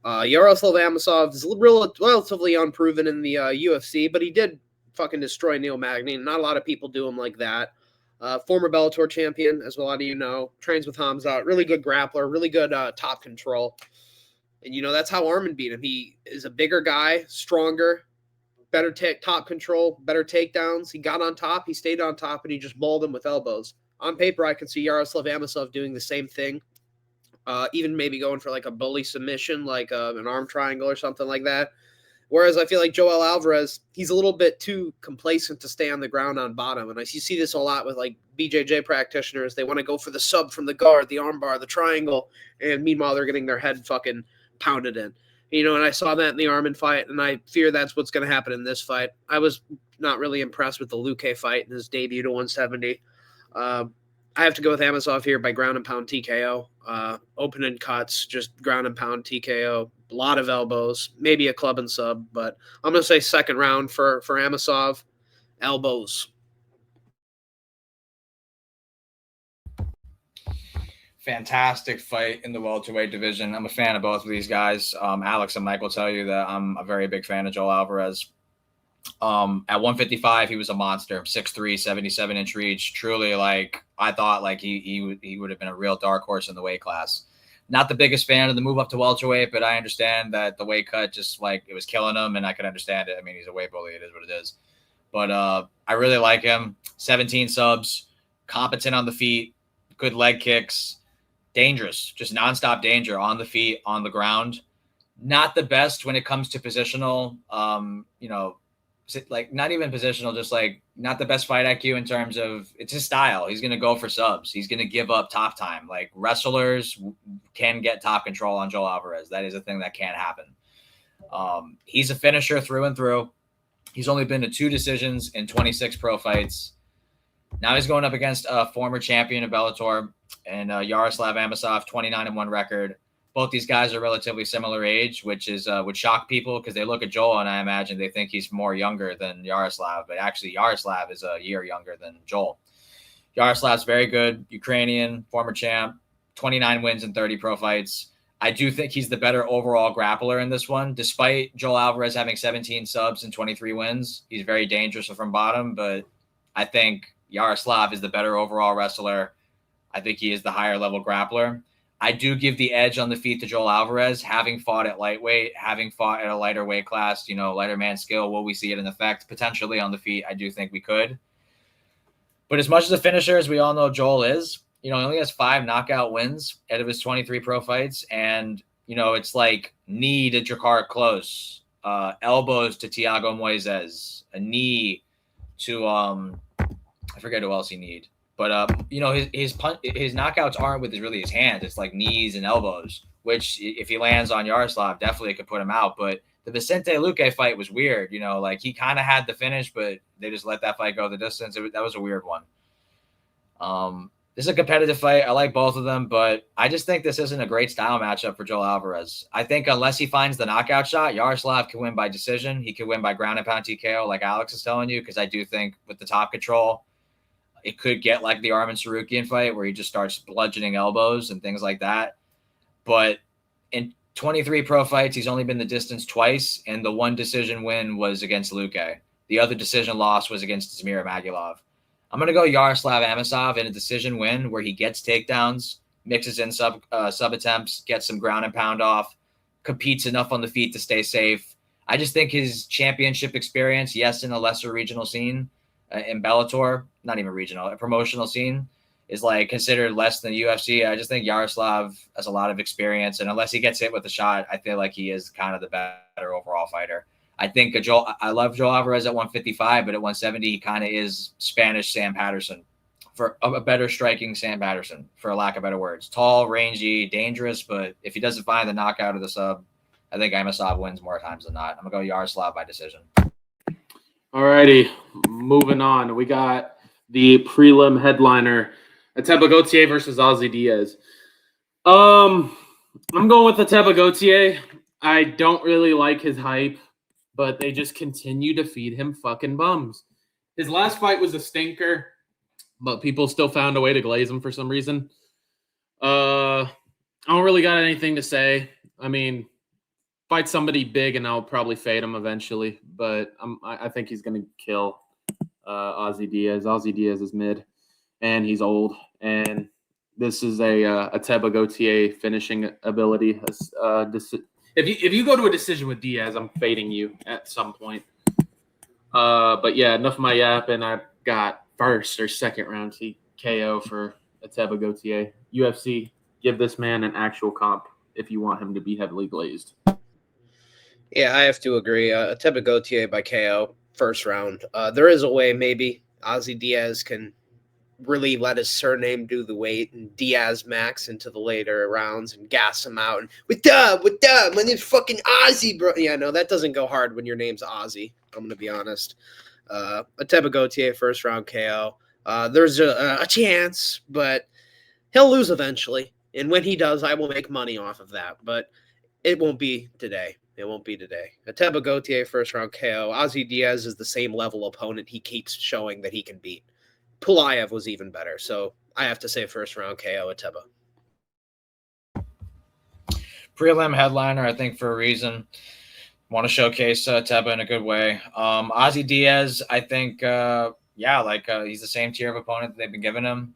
Yaroslav Amosov is relatively unproven in the UFC, but he did fucking destroy Neil Magny. Not a lot of people do him like that. Former Bellator champion, as a lot of you know, trains with Hamza. Really good grappler, really good top control. And, that's how Arman beat him. He is a bigger guy, stronger, better top control, better takedowns. He got on top, he stayed on top, and he just mauled him with elbows. On paper, I can see Yaroslav Amosov doing the same thing. Even maybe going for like a bully submission, like an arm triangle or something like that. Whereas I feel like Joel Alvarez, he's a little bit too complacent to stay on the ground on bottom. And you see this a lot with like BJJ practitioners. They want to go for the sub from the guard, the arm bar, the triangle. And meanwhile, they're getting their head fucking pounded in. And I saw that in the Arman fight, and I fear that's what's going to happen in this fight. I was not really impressed with the Luque fight in his debut to 170. I have to go with Amosov here by ground and pound TKO. Open and cuts, just ground and pound TKO. A lot of elbows, maybe a club and sub, but I'm going to say second round for Amosov. Elbows. Fantastic fight in the welterweight division. I'm a fan of both of these guys. Alex and Mike will tell you that I'm a very big fan of Joel Alvarez. At 155, he was a monster. 6'3", 77-inch reach. Truly, I thought he would have been a real dark horse in the weight class. Not the biggest fan of the move up to welterweight, but I understand that the weight cut just it was killing him, and I could understand it. I mean, he's a weight bully. It is what it is. But I really like him. 17 subs, competent on the feet, good leg kicks, dangerous, just nonstop danger on the feet, on the ground. Not the best when it comes to positional, not even positional, just not the best fight IQ in terms of it's his style. He's going to go for subs. He's going to give up top time. Wrestlers can get top control on Joel Alvarez. That is a thing that can't happen. He's a finisher through and through. He's only been to 2 decisions in 26 pro fights. Now he's going up against a former champion of Bellator and Yaroslav Amosov, 29-1 record. Both these guys are relatively similar age, which is would shock people because they look at Joel and I imagine they think he's more younger than Yaroslav, but actually Yaroslav is a year younger than Joel. Yaroslav's very good, Ukrainian, former champ, 29 wins in 30 pro fights. I do think he's the better overall grappler in this one, despite Joel Alvarez having 17 subs and 23 wins. He's very dangerous from bottom, but I think Yaroslav is the better overall wrestler. I think he is the higher level grappler. I do give the edge on the feet to Joel Alvarez, having fought at lightweight, having fought at a lighter weight class, lighter man skill. Will we see it in effect? Potentially on the feet, I do think we could. But as much as a finisher as we all know Joel is, he only has 5 knockout wins out of his 23 pro fights. And, it's like knee to Drakkar Klose, elbows to Thiago Moises, a knee to, I forget who else he need. But, his knockouts aren't with his hands. It's like knees and elbows, which if he lands on Yaroslav, definitely could put him out. But the Vicente Luque fight was weird. Like he kind of had the finish, but they just let that fight go the distance. That was a weird one. This is a competitive fight. I like both of them, but I just think this isn't a great style matchup for Joel Alvarez. I think unless he finds the knockout shot, Yaroslav can win by decision. He could win by ground and pound TKO, like Alex is telling you, because I do think with the top control, it could get like the Arman Sarukian fight where he just starts bludgeoning elbows and things like that. But in 23 pro fights, he's only been the distance twice, and the one decision win was against Luque. The other decision loss was against Zamir Magulov. I'm going to go Yaroslav Amosov in a decision win where he gets takedowns, mixes in sub attempts, gets some ground and pound off, competes enough on the feet to stay safe. I just think his championship experience, yes, in a lesser regional scene, in Bellator, not even regional, a promotional scene, is like considered less than UFC. I just think Yaroslav has a lot of experience, and unless he gets hit with a shot, I feel like he is kind of the better overall fighter. I think I love Joel Alvarez at 155, but at 170, he kind of is Spanish Sam Patterson, for a better striking Sam Patterson, for a lack of better words. Tall, rangy, dangerous, but if he doesn't find the knockout of the sub, I think Amosov wins more times than not. I'm going to go Yaroslav by decision. All righty, moving on. We got the prelim headliner, Ateba Gautier versus Ozzy Diaz. I'm going with Ateba Gautier. I don't really like his hype, but they just continue to feed him fucking bums. His last fight was a stinker, but people still found a way to glaze him for some reason. I don't really got anything to say. I mean, fight somebody big and I'll probably fade him eventually, but I think he's going to kill Ozzy Diaz. Ozzy Diaz is mid, and he's old, and this is a Ateba Gautier finishing ability. If you go to a decision with Diaz, I'm fading you at some point. But yeah, enough of my yapping. I've got first or second round TKO for Ateba Gautier. UFC, give this man an actual comp if you want him to be heavily glazed. Yeah, I have to agree. Ateba Gautier by KO, first round. There is a way maybe Ozzy Diaz can really let his surname do the weight and Diaz Max into the later rounds and gas him out. And what up? My name's fucking Ozzy, bro. Yeah, no, that doesn't go hard when your name's Ozzy. I'm going to be honest. Ateba Gautier, first round KO. There's a chance, but he'll lose eventually. And when he does, I will make money off of that. But it won't be today. Ateba Gautier, first round KO. Ozzy Diaz is the same level opponent he keeps showing that he can beat. Pulayev was even better. So I have to say first round KO Ateba. Prelim headliner, I think, for a reason. Want to showcase Ateba in a good way. Ozzy Diaz, I think, he's the same tier of opponent that they've been giving him.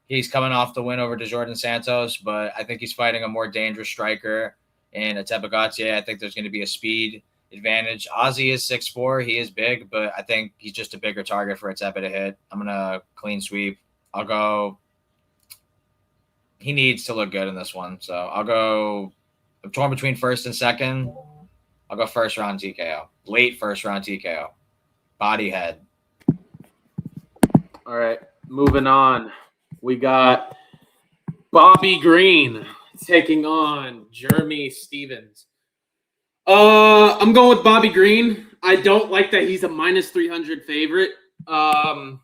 He's coming off the win over DeJordan Santos, but I think he's fighting a more dangerous striker in Ateba Gautier. I think there's going to be a speed advantage. Ozzy is 6'4". He is big, but I think he's just a bigger target for Ateba to hit. I'm going to clean sweep. I'll go. He needs to look good in this one. So I'll go. I'm torn between first and second. I'll go first round TKO. Late first round TKO. Body head. All right. Moving on. We got Bobby Green taking on Jeremy Stevens. I'm going with Bobby Green. I don't like that he's a minus 300 favorite. I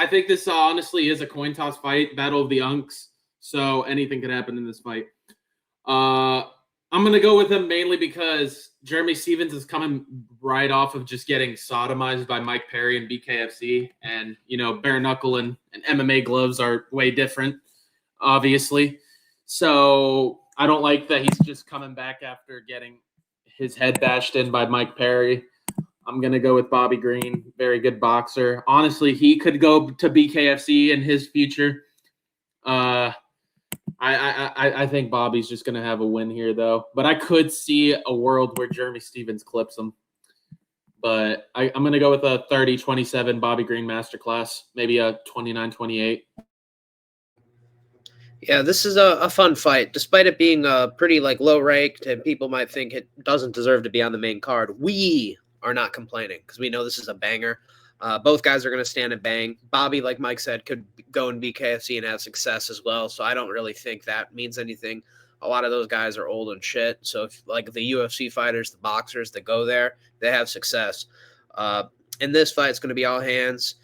think this honestly is a coin toss fight, battle of the unks. So anything could happen in this fight. I'm going to go with him mainly because Jeremy Stevens is coming right off of just getting sodomized by Mike Perry and BKFC. And, bare knuckle and MMA gloves are way different, obviously. So I don't like that he's just coming back after getting his head bashed in by Mike Perry. I'm going to go with Bobby Green. Very good boxer. Honestly, he could go to BKFC in his future. I think Bobby's just going to have a win here, though. But I could see a world where Jeremy Stevens clips him. But I'm going to go with a 30-27 Bobby Green masterclass, maybe a 29-28. Yeah, this is a fun fight. Despite it being pretty low ranked and people might think it doesn't deserve to be on the main card, we are not complaining because we know this is a banger. Both guys are going to stand and bang. Bobby, like Mike said, could go and be KFC and have success as well. So I don't really think that means anything. A lot of those guys are old and shit. So if like the UFC fighters, the boxers that go there, they have success. In this fight, it's going to be all hands.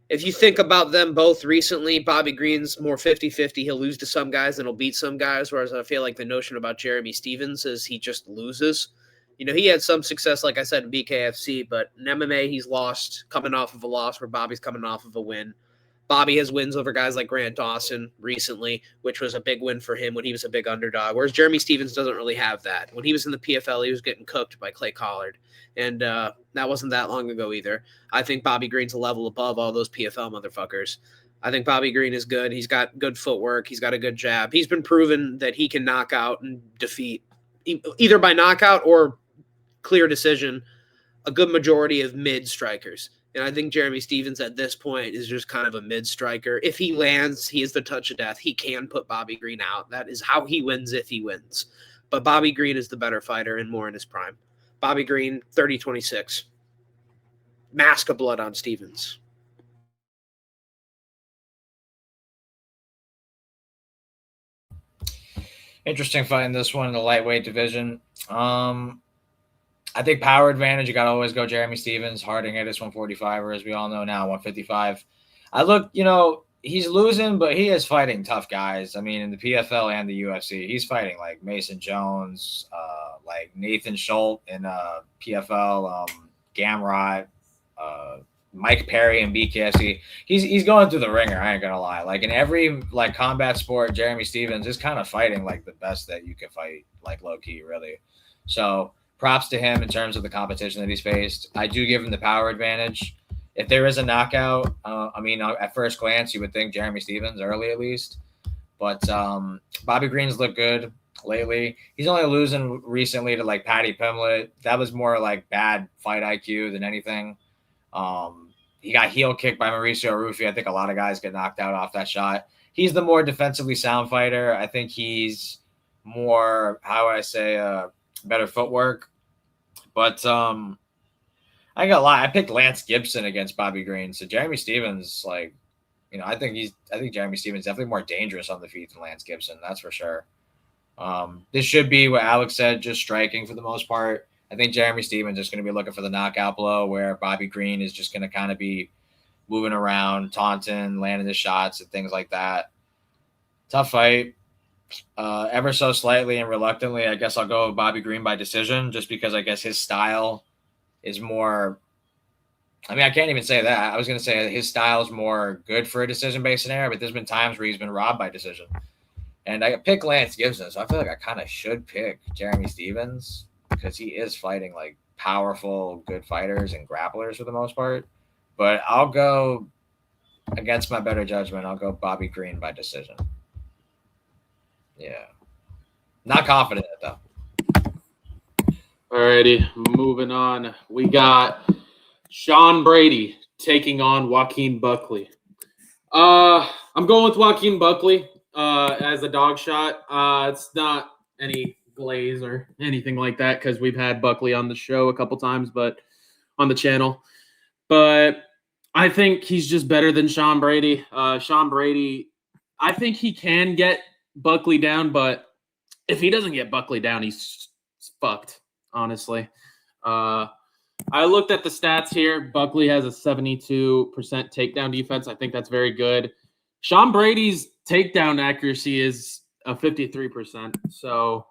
If you think about them both recently, Bobby Green's more 50-50. He'll lose to some guys and he'll beat some guys, whereas I feel like the notion about Jeremy Stevens is he just loses. He had some success, like I said, in BKFC, but in MMA, he's lost, coming off of a loss where Bobby's coming off of a win. Bobby has wins over guys like Grant Dawson recently, which was a big win for him when he was a big underdog, whereas Jeremy Stevens doesn't really have that. When he was in the PFL, he was getting cooked by Clay Collard, and that wasn't that long ago either. I think Bobby Green's a level above all those PFL motherfuckers. I think Bobby Green is good. He's got good footwork. He's got a good jab. He's been proven that he can knock out and defeat, either by knockout or clear decision, a good majority of mid strikers. And I think Jeremy Stevens at this point is just kind of a mid striker. If he lands, he is the touch of death. He can put Bobby Green out. That is how he wins if he wins. But Bobby Green is the better fighter and more in his prime. Bobby Green, 30-26. Mask of blood on Stevens. Interesting fight in this one in the lightweight division. I think power advantage, you got to always go Jeremy Stevens. Harding at his 145, or as we all know now, 155. I look, he's losing, but he is fighting tough guys. I mean, in the PFL and the UFC, he's fighting like Mason Jones, like Nathan Schultz in PFL, Gamrot, Mike Perry in BKFC. He's going through the ringer. I ain't gonna lie. Like in every combat sport, Jeremy Stevens is kind of fighting like the best that you can fight, like low key, really. So props to him in terms of the competition that he's faced. I do give him the power advantage. If there is a knockout, at first glance, you would think Jeremy Stevens early at least. But Bobby Green's looked good lately. He's only losing recently to like Paddy Pimblett. That was more like bad fight IQ than anything. He got heel kicked by Mauricio Ruffi. I think a lot of guys get knocked out off that shot. He's the more defensively sound fighter. I think he's more, how would I say, better footwork. But I got a lie. I picked Lance Gibson against Bobby Green. So Jeremy Stevens, I think Jeremy Stevens is definitely more dangerous on the feet than Lance Gibson. That's for sure. This should be what Alex said, just striking for the most part. I think Jeremy Stevens is going to be looking for the knockout blow, where Bobby Green is just going to kind of be moving around, taunting, landing the shots and things like that. Tough fight. Ever so slightly and reluctantly, I guess I'll go with Bobby Green by decision, just because I guess his style is more. I can't even say that. I was going to say his style is more good for a decision-based scenario, but there's been times where he's been robbed by decision. And I pick Lance Gibson, so I feel like I kind of should pick Jeremy Stevens because he is fighting like powerful, good fighters and grapplers for the most part. But I'll go against my better judgment. I'll go Bobby Green by decision. Yeah. Not confident in it, though. Alrighty, moving on. We got Sean Brady taking on Joaquin Buckley. I'm going with Joaquin Buckley as a dog shot. It's not any glaze or anything like that because we've had Buckley on the show a couple times, but on the channel. But I think he's just better than Sean Brady. Sean Brady, I think he can get Buckley down, but if he doesn't get Buckley down, he's fucked, honestly. I looked at the stats here. Buckley has a 72% takedown defense. I think that's very good. Sean Brady's takedown accuracy is a 53%. So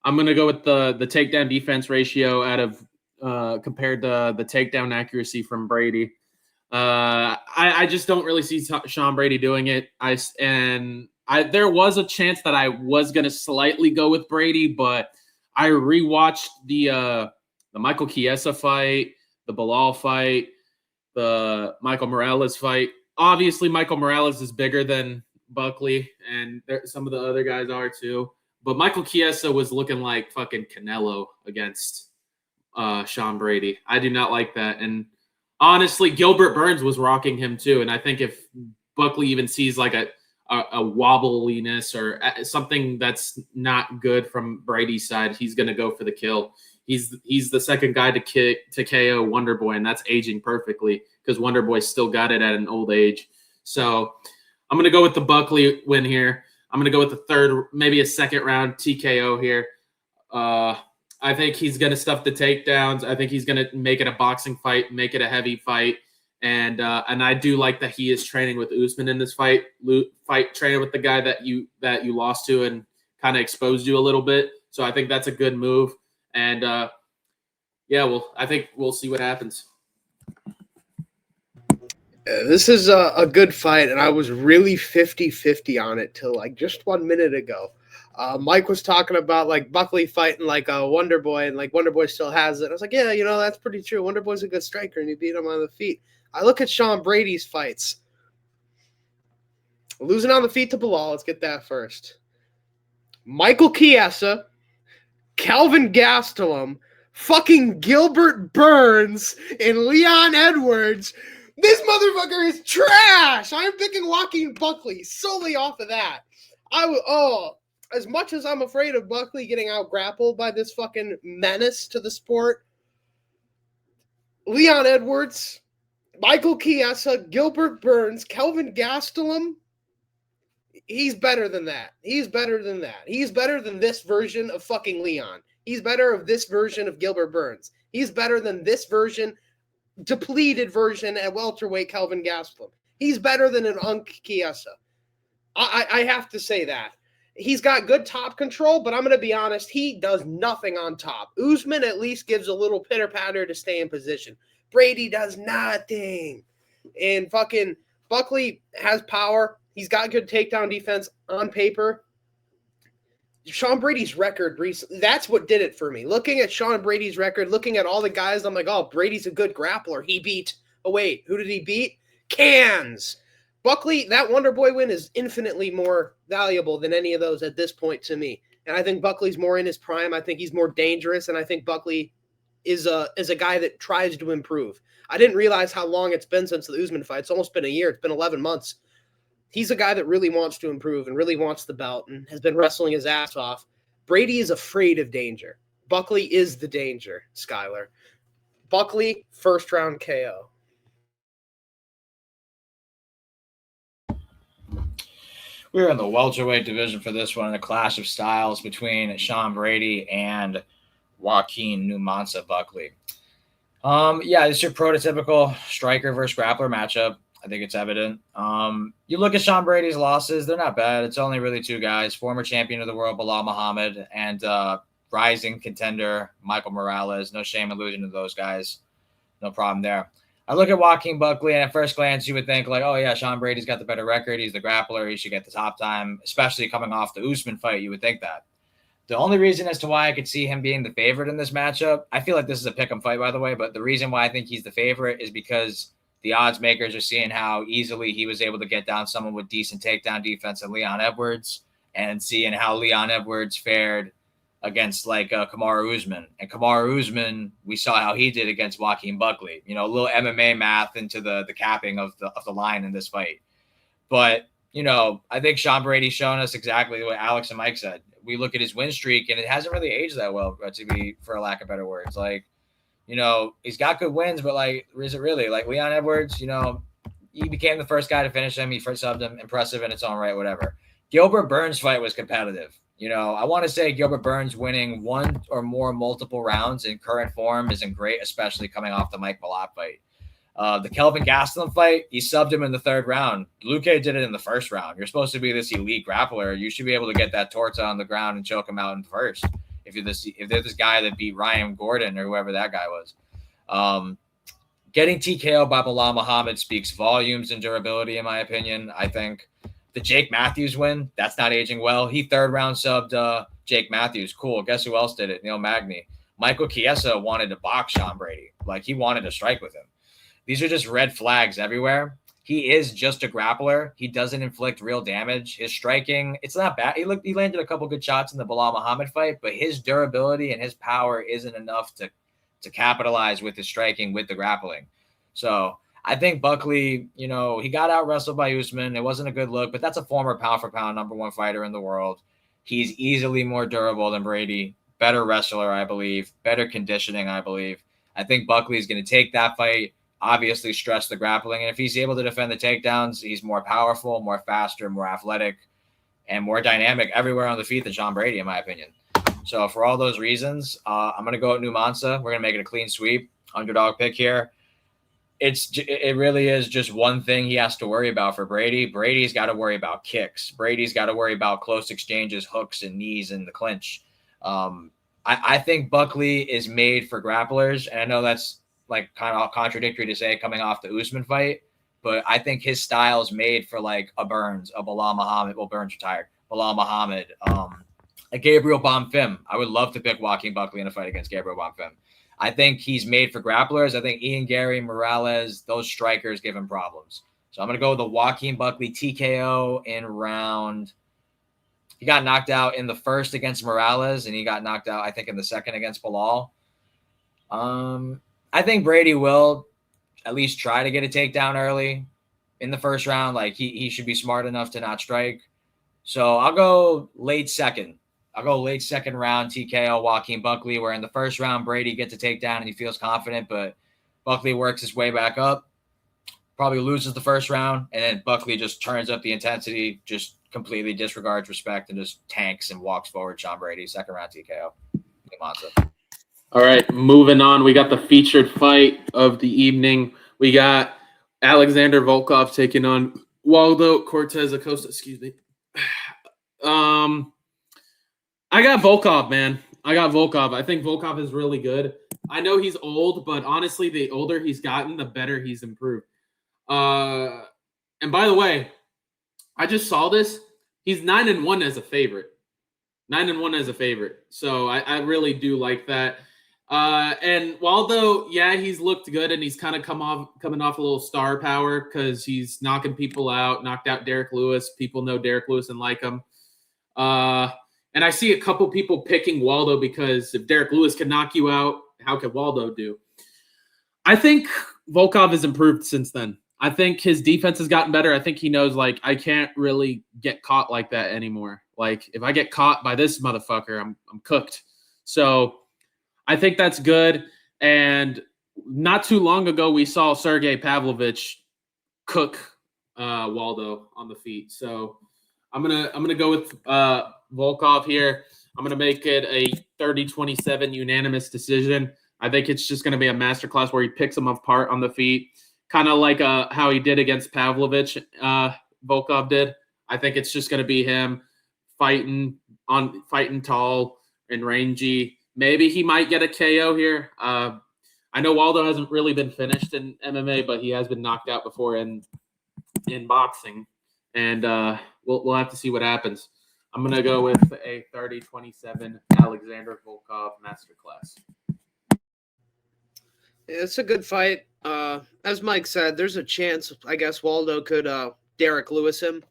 I'm going to go with the takedown defense ratio out of compared to the takedown accuracy from Brady. I just don't really see Sean Brady doing it. There was a chance that I was going to slightly go with Brady, but I rewatched the Michael Chiesa fight, the Bilal fight, the Michael Morales fight. Obviously, Michael Morales is bigger than Buckley, and some of the other guys are too. But Michael Chiesa was looking like fucking Canelo against Sean Brady. I do not like that. And honestly, Gilbert Burns was rocking him too. And I think if Buckley even sees like a wobbliness or something that's not good from Brady's side, he's going to go for the kill. He's the second guy to KO Wonder Boy, and that's aging perfectly because Wonder Boy still got it at an old age. So I'm going to go with the Buckley win here. I'm going to go with the third, maybe a second round TKO here. I think he's going to stuff the takedowns. I think he's going to make it a boxing fight, make it a heavy fight. And I do like that he is training with Usman in this fight. Training with the guy that you lost to and kind of exposed you a little bit. So I think that's a good move. And I think we'll see what happens. This is a good fight, and I was really 50-50 on it till like just 1 minute ago. Mike was talking about like Buckley fighting like a Wonder Boy, and like Wonder Boy still has it. I was like, yeah, that's pretty true. Wonder Boy's a good striker, and he beat him on the feet. I look at Sean Brady's fights. Losing on the feet to Bilal. Let's get that first. Michael Chiesa, Calvin Gastelum, fucking Gilbert Burns, and Leon Edwards. This motherfucker is trash. I'm picking Joaquin Buckley solely off of that. As much as I'm afraid of Buckley getting out grappled by this fucking menace to the sport, Leon Edwards, Michael Chiesa, Gilbert Burns, Kelvin Gastelum, he's better than that. He's better than that. He's better than this version of fucking Leon. He's better of this version of Gilbert Burns. He's better than this depleted version at welterweight Kelvin Gastelum. He's better than an Unk Chiesa. I have to say that. He's got good top control, but I'm going to be honest, he does nothing on top. Usman at least gives a little pitter-patter to stay in position. Brady does nothing. And fucking Buckley has power. He's got good takedown defense on paper. Sean Brady's record recently, that's what did it for me. Looking at Sean Brady's record, looking at all the guys, I'm like, oh, Brady's a good grappler. Who did he beat? Cans. Buckley, that Wonder Boy win is infinitely more valuable than any of those at this point to me. And I think Buckley's more in his prime. I think he's more dangerous, and I think Buckley is a guy that tries to improve. I didn't realize how long it's been since the Usman fight. It's almost been a year. It's been 11 months. He's a guy that really wants to improve and really wants the belt and has been wrestling his ass off. Brady is afraid of danger. Buckley is the danger, Skylar. Buckley, first round KO. We're in the welterweight division for this one, in a clash of styles between Sean Brady and Joaquin Numanza Buckley. It's your prototypical striker versus grappler matchup. I think it's evident. You look at Sean Brady's losses, they're not bad. It's only really two guys, former champion of the world, Bilal Muhammad, and rising contender, Michael Morales. No shame in losing to those guys. No problem there. I look at Joaquin Buckley, and at first glance, you would think like, oh, yeah, Sean Brady's got the better record. He's the grappler. He should get the top time, especially coming off the Usman fight. You would think that. The only reason as to why I could see him being the favorite in this matchup, I feel like this is a pick'em fight, by the way, but the reason why I think he's the favorite is because the odds makers are seeing how easily he was able to get down someone with decent takedown defense in Leon Edwards, and seeing how Leon Edwards fared against like Kamaru Usman. And Kamaru Usman, we saw how he did against Joaquin Buckley. A little MMA math into the capping of the line in this fight. But, I think Sean Brady's shown us exactly what Alex and Mike said. We look at his win streak, and it hasn't really aged that well, for a lack of better words. Like, he's got good wins, but like, is it really? Like Leon Edwards, he became the first guy to finish him. He first subbed him, impressive in its own right, whatever. Gilbert Burns' fight was competitive. I want to say Gilbert Burns winning one or more multiple rounds in current form isn't great, especially coming off the Mike Malott fight. The Kelvin Gastelum fight, he subbed him in the third round. Luque did it in the first round. You're supposed to be this elite grappler. You should be able to get that torta on the ground and choke him out in first. If they're this guy that beat Ryan Gordon or whoever that guy was. Getting TKO by Bilal Muhammad speaks volumes in durability, in my opinion. I think the Jake Matthews win, that's not aging well. He third round subbed Jake Matthews. Cool. Guess who else did it? Neil Magny. Michael Chiesa wanted to box Sean Brady. Like, he wanted to strike with him. These are just red flags everywhere. He is just a grappler. He doesn't inflict real damage. His striking, it's not bad. He landed a couple good shots in the Bilal Muhammad fight, but his durability and his power isn't enough to capitalize with his striking, with the grappling. So I think Buckley, you know, he got out wrestled by Usman. It wasn't a good look, but that's a former pound for pound #1 fighter in the world. He's easily more durable than Brady, better wrestler, I believe, better conditioning, I believe. I think Buckley is going to take that fight, obviously stress the grappling. And if he's able to defend the takedowns, he's more powerful, more faster, more athletic, and more dynamic everywhere on the feet than Sean Brady, in my opinion. So for all those reasons, I'm going to go at Numansa. We're going to make it a clean sweep. Underdog pick here. It really is just one thing he has to worry about for Brady. Brady's got to worry about kicks. Brady's got to worry about close exchanges, hooks, and knees in the clinch. I think Buckley is made for grapplers, and I know that's like kind of contradictory to say coming off the Usman fight, but I think his style is made for like a Burns, a Bilal Muhammad. Well, Burns retired. Bilal Muhammad, a Gabriel Bonfim. I would love to pick Joaquin Buckley in a fight against Gabriel Bonfim. I think he's made for grapplers. I think Ian Gary, Morales, those strikers give him problems. So I'm going to go with the Joaquin Buckley TKO in round. He got knocked out in the first against Morales, and he got knocked out, I think, in the second against Bilal. I think Brady will at least try to get a takedown early in the first round. Like, he should be smart enough to not strike. So I'll go late second. I'll go late second round TKO Joaquin Buckley, where in the first round Brady gets a takedown and he feels confident, but Buckley works his way back up, probably loses the first round, and then Buckley just turns up the intensity, just completely disregards respect, and just tanks and walks forward Sean Brady. Second round TKO. All right, moving on. We got the featured fight of the evening. We got Alexander Volkov taking on Waldo Cortez Acosta. Excuse me. I got Volkov, man. I got Volkov. I think Volkov is really good. I know he's old, but honestly, the older he's gotten, the better he's improved. And by the way, I just saw this. He's 9-1 as a favorite. 9-1 as a favorite. So I really do like that. And Waldo, yeah, he's looked good, and he's kind of coming off a little star power because he's knocking people out, knocked out Derek Lewis. People know Derek Lewis and like him. And I see a couple people picking Waldo because if Derek Lewis can knock you out, how can Waldo do? I think Volkov has improved since then. I think his defense has gotten better. I think he knows, like, I can't really get caught like that anymore. Like, if I get caught by this motherfucker, I'm cooked. So I think that's good. And not too long ago, we saw Sergey Pavlovich cook Waldo on the feet. So I'm gonna go with Volkov here. I'm gonna make it a 30-27 unanimous decision. I think it's just gonna be a masterclass where he picks him apart on the feet, kind of like how he did against Pavlovich. Volkov did. I think it's just gonna be him fighting tall and rangy. Maybe he might get a KO here. I know Waldo hasn't really been finished in MMA, but he has been knocked out before in boxing, and we'll have to see what happens. I'm gonna go with a 30-27 Alexander Volkov masterclass. It's a good fight. As Mike said, there's a chance, I guess, Waldo could Derek Lewis him,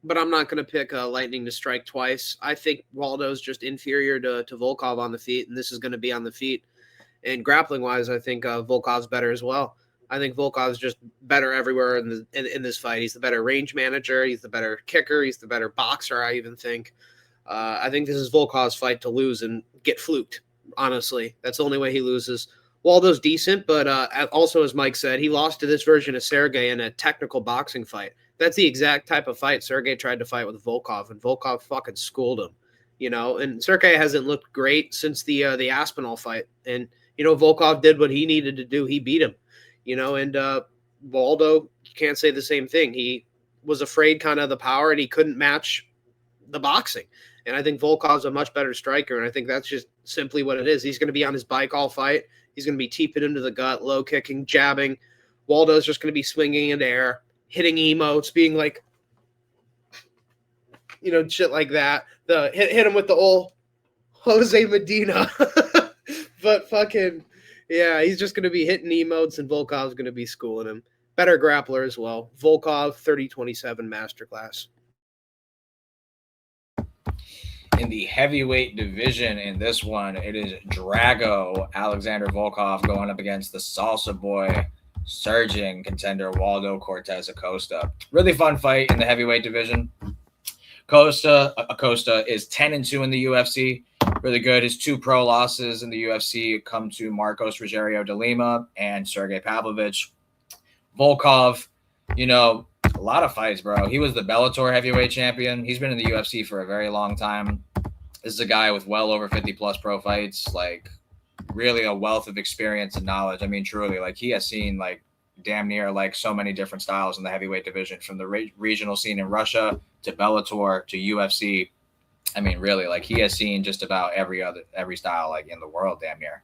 but I'm not going to pick lightning to strike twice. I think Waldo's just inferior to Volkov on the feet, and this is going to be on the feet. And grappling-wise, I think Volkov's better as well. I think Volkov's just better everywhere in this fight. He's the better range manager. He's the better kicker. He's the better boxer, I even think. I think this is Volkov's fight to lose and get fluked, honestly. That's the only way he loses. Waldo's decent, but also, as Mike said, he lost to this version of Sergey in a technical boxing fight. That's the exact type of fight Sergey tried to fight with Volkov, and Volkov fucking schooled him, you know. And Sergey hasn't looked great since the Aspinall fight. And, you know, Volkov did what he needed to do. He beat him, you know. And Waldo, you can't say the same thing. He was afraid kind of the power, and he couldn't match the boxing. And I think Volkov's a much better striker, and I think that's just simply what it is. He's going to be on his bike all fight. He's going to be teeping him to the gut, low kicking, jabbing. Waldo's just going to be swinging in the air, hitting emotes, being like, you know, shit like that. Hit him with the old Jose Medina. But fucking, yeah, he's just going to be hitting emotes, and Volkov's going to be schooling him. Better grappler as well. Volkov, 30-27 masterclass. In the heavyweight division in this one, it is Drago Alexander Volkov going up against the Salsa Boy surging contender Waldo Cortez Acosta. Really fun fight in the heavyweight division. Acosta is 10-2 in the UFC. Really good. His 2 pro losses in the UFC come to Marcos Rogerio de Lima and Sergey Pavlovich. Volkov, a lot of fights, bro. He was the Bellator heavyweight champion. He's been in the UFC for a very long time. This is a guy with well over 50-plus pro fights, like really a wealth of experience and knowledge. I mean, truly, like he has seen like damn near like so many different styles in the heavyweight division, from the regional scene in Russia to Bellator to UFC. I mean, really, like he has seen just about every style like in the world, damn near.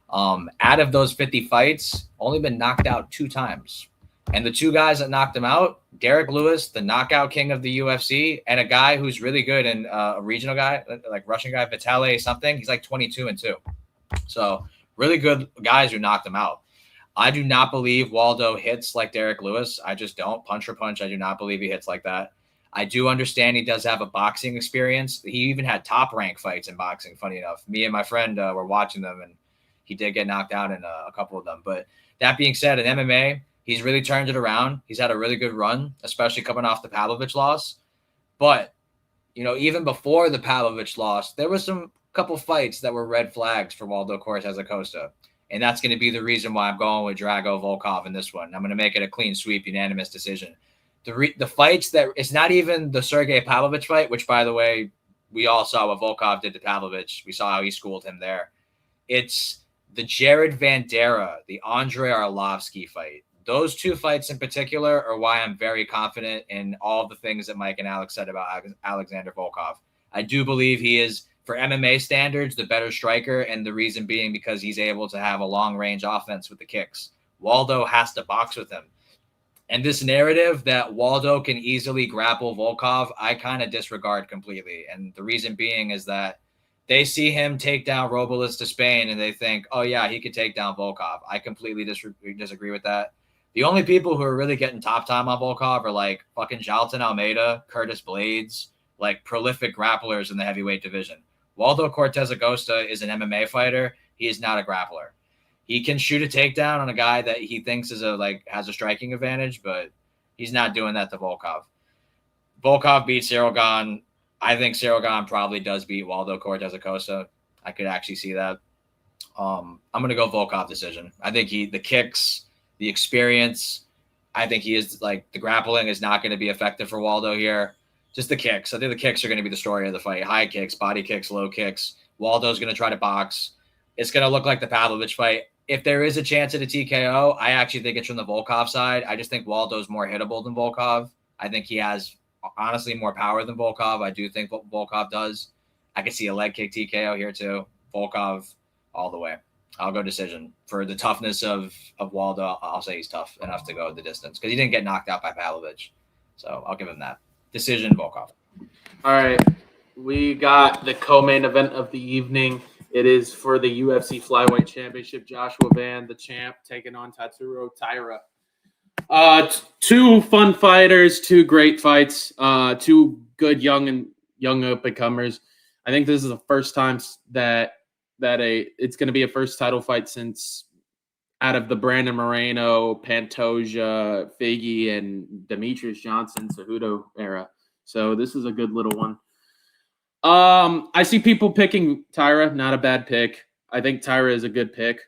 Out of those 50 fights, only been knocked out 2 times. And the 2 guys that knocked him out, Derek Lewis, the knockout king of the UFC, and a guy who's really good, and a regional guy, like Russian guy, Vitaly something. He's like 22-2. So really good guys who knocked him out. I do not believe Waldo hits like Derek Lewis. I just don't. Punch for punch, I do not believe he hits like that. I do understand he does have a boxing experience. He even had top rank fights in boxing, funny enough. Me and my friend were watching them, and he did get knocked out in a couple of them. But that being said, in MMA, he's really turned it around. He's had a really good run, especially coming off the Pavlovich loss. But, even before the Pavlovich loss, there was some couple fights that were red flags for Waldo Cortez Acosta. And that's going to be the reason why I'm going with Drago Volkov in this one. I'm going to make it a clean sweep, unanimous decision. The fights that it's not even the Sergey Pavlovich fight, which, by the way, we all saw what Volkov did to Pavlovich. We saw how he schooled him there. It's the Jared Vandera, the Andrei Arlovsky fight. Those 2 fights in particular are why I'm very confident in all the things that Mike and Alex said about Alexander Volkov. I do believe he is, for MMA standards, the better striker, and the reason being because he's able to have a long-range offense with the kicks. Waldo has to box with him. And this narrative that Waldo can easily grapple Volkov, I kind of disregard completely. And the reason being is that they see him take down Robles to Spain, and they think, oh, yeah, he could take down Volkov. I completely disagree with that. The only people who are really getting top time on Volkov are like fucking Jalton Almeida, Curtis Blades, like prolific grapplers in the heavyweight division. Waldo Cortez Acosta is an MMA fighter. He is not a grappler. He can shoot a takedown on a guy that he thinks has a striking advantage, but he's not doing that to Volkov. Volkov beats Cyril Gane. I think Cyril Gane probably does beat Waldo Cortez Acosta. I could actually see that. I'm going to go Volkov decision. I think the kicks, the experience, I think he is like the grappling is not going to be effective for Waldo here. Just the kicks. I think the kicks are going to be the story of the fight. High kicks, body kicks, low kicks. Waldo's going to try to box. It's going to look like the Pavlovich fight. If there is a chance at a TKO, I actually think it's from the Volkov side. I just think Waldo's more hittable than Volkov. I think he has, honestly, more power than Volkov. I do think Volkov does. I could see a leg kick TKO here, too. Volkov all the way. I'll go decision. For the toughness of Waldo, I'll say he's tough enough to go the distance because he didn't get knocked out by Pavlovich. So I'll give him that. Decision, Volkov. All right. We got the co-main event of the evening. It is for the UFC Flyweight Championship. Joshua Van, the champ, taking on Tatsuro Taira. 2 fun fighters, 2 great fights, 2 good young up-and-comers. I think this is the first time that it's going to be a first title fight since out of the Brandon Moreno, Pantoja, Figgy, and Demetrius Johnson, Cejudo era. So this is a good little one. I see people picking Taira, not a bad pick. I think Taira is a good pick.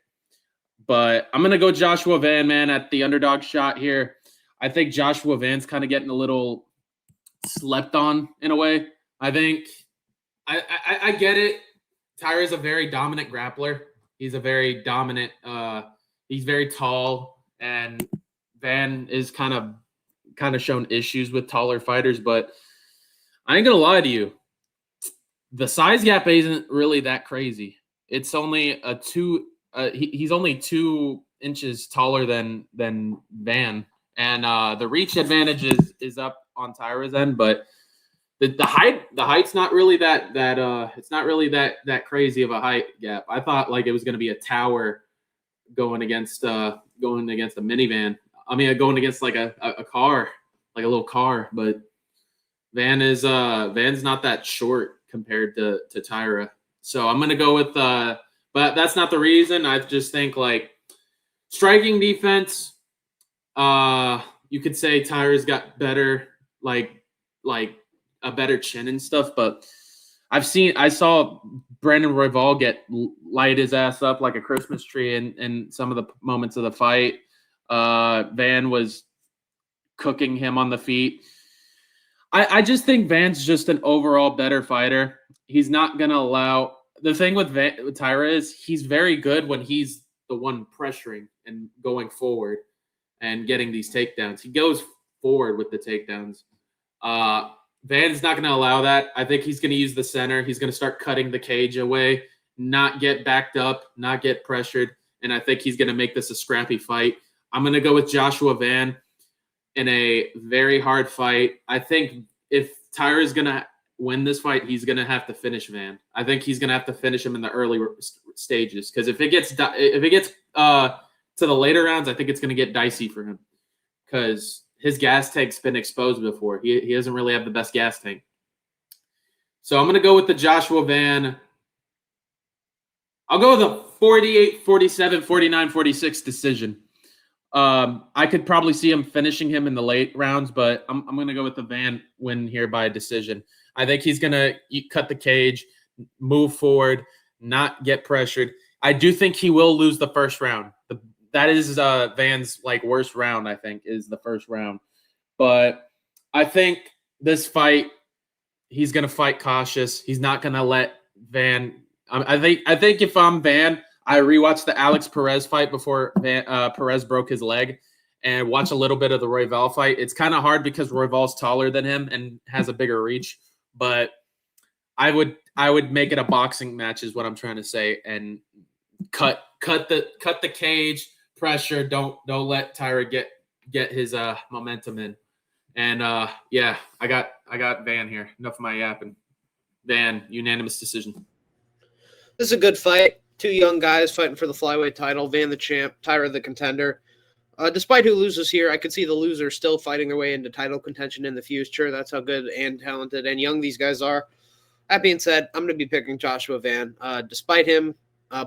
But I'm going to go Joshua Van, man, at the underdog shot here. I think Joshua Van's kind of getting a little slept on in a way. I think I get it. Taira's a very dominant grappler. He's a very dominant he's very tall, and Van is kind of shown issues with taller fighters, but I ain't going to lie to you. The size gap isn't really that crazy. It's only he's only 2 inches taller than Van, and the reach advantage is up on Taira's end, but the height's not really that it's not really that crazy of a height gap. I thought like it was going to be a tower going against a minivan. I mean, going against like a car, like a little car, but Van's not that short compared to Tyra. So I'm gonna go with but that's not the reason. I just think like striking defense, you could say Tyra's got better like a better chin and stuff, but I saw Brandon Royval get light his ass up like a Christmas tree in some of the moments of the fight. Van was cooking him on the feet. I just think Van's just an overall better fighter. He's not going to allow – the thing with Tyra is he's very good when he's the one pressuring and going forward and getting these takedowns. He goes forward with the takedowns. Van's not going to allow that. I think he's going to use the center. He's going to start cutting the cage away, not get backed up, not get pressured, and I think he's going to make this a scrappy fight. I'm going to go with Joshua Van in a very hard fight. I think if Tyra is going to win this fight, he's going to have to finish Van. I think he's going to have to finish him in the early stages because if it gets to the later rounds, I think it's going to get dicey for him because his gas tank's been exposed before. He doesn't really have the best gas tank. So I'm going to go with the Joshua Van. I'll go with a 48, 47, 49, 46 decision. I could probably see him finishing him in the late rounds, but I'm going to go with the Van win here by decision. I think he's going to cut the cage, move forward, not get pressured. I do think he will lose the first round. That is Van's like worst round, I think, is the first round. But I think this fight, he's going to fight cautious. He's not going to let Van – I think if I'm Van – I rewatched the Alex Perez fight before Perez broke his leg and watch a little bit of the Royval fight. It's kind of hard because Royval's taller than him and has a bigger reach, but I would make it a boxing match is what I'm trying to say and cut the cage, pressure, don't let Tyra get his momentum in. And yeah, I got Van here. Enough of my yapping. Van, unanimous decision. This is a good fight. Two young guys fighting for the flyweight title. Van the champ, Tyra the contender. Despite who loses here, I could see the loser still fighting their way into title contention in the future. That's how good and talented and young these guys are. That being said, I'm going to be picking Joshua Van. Despite him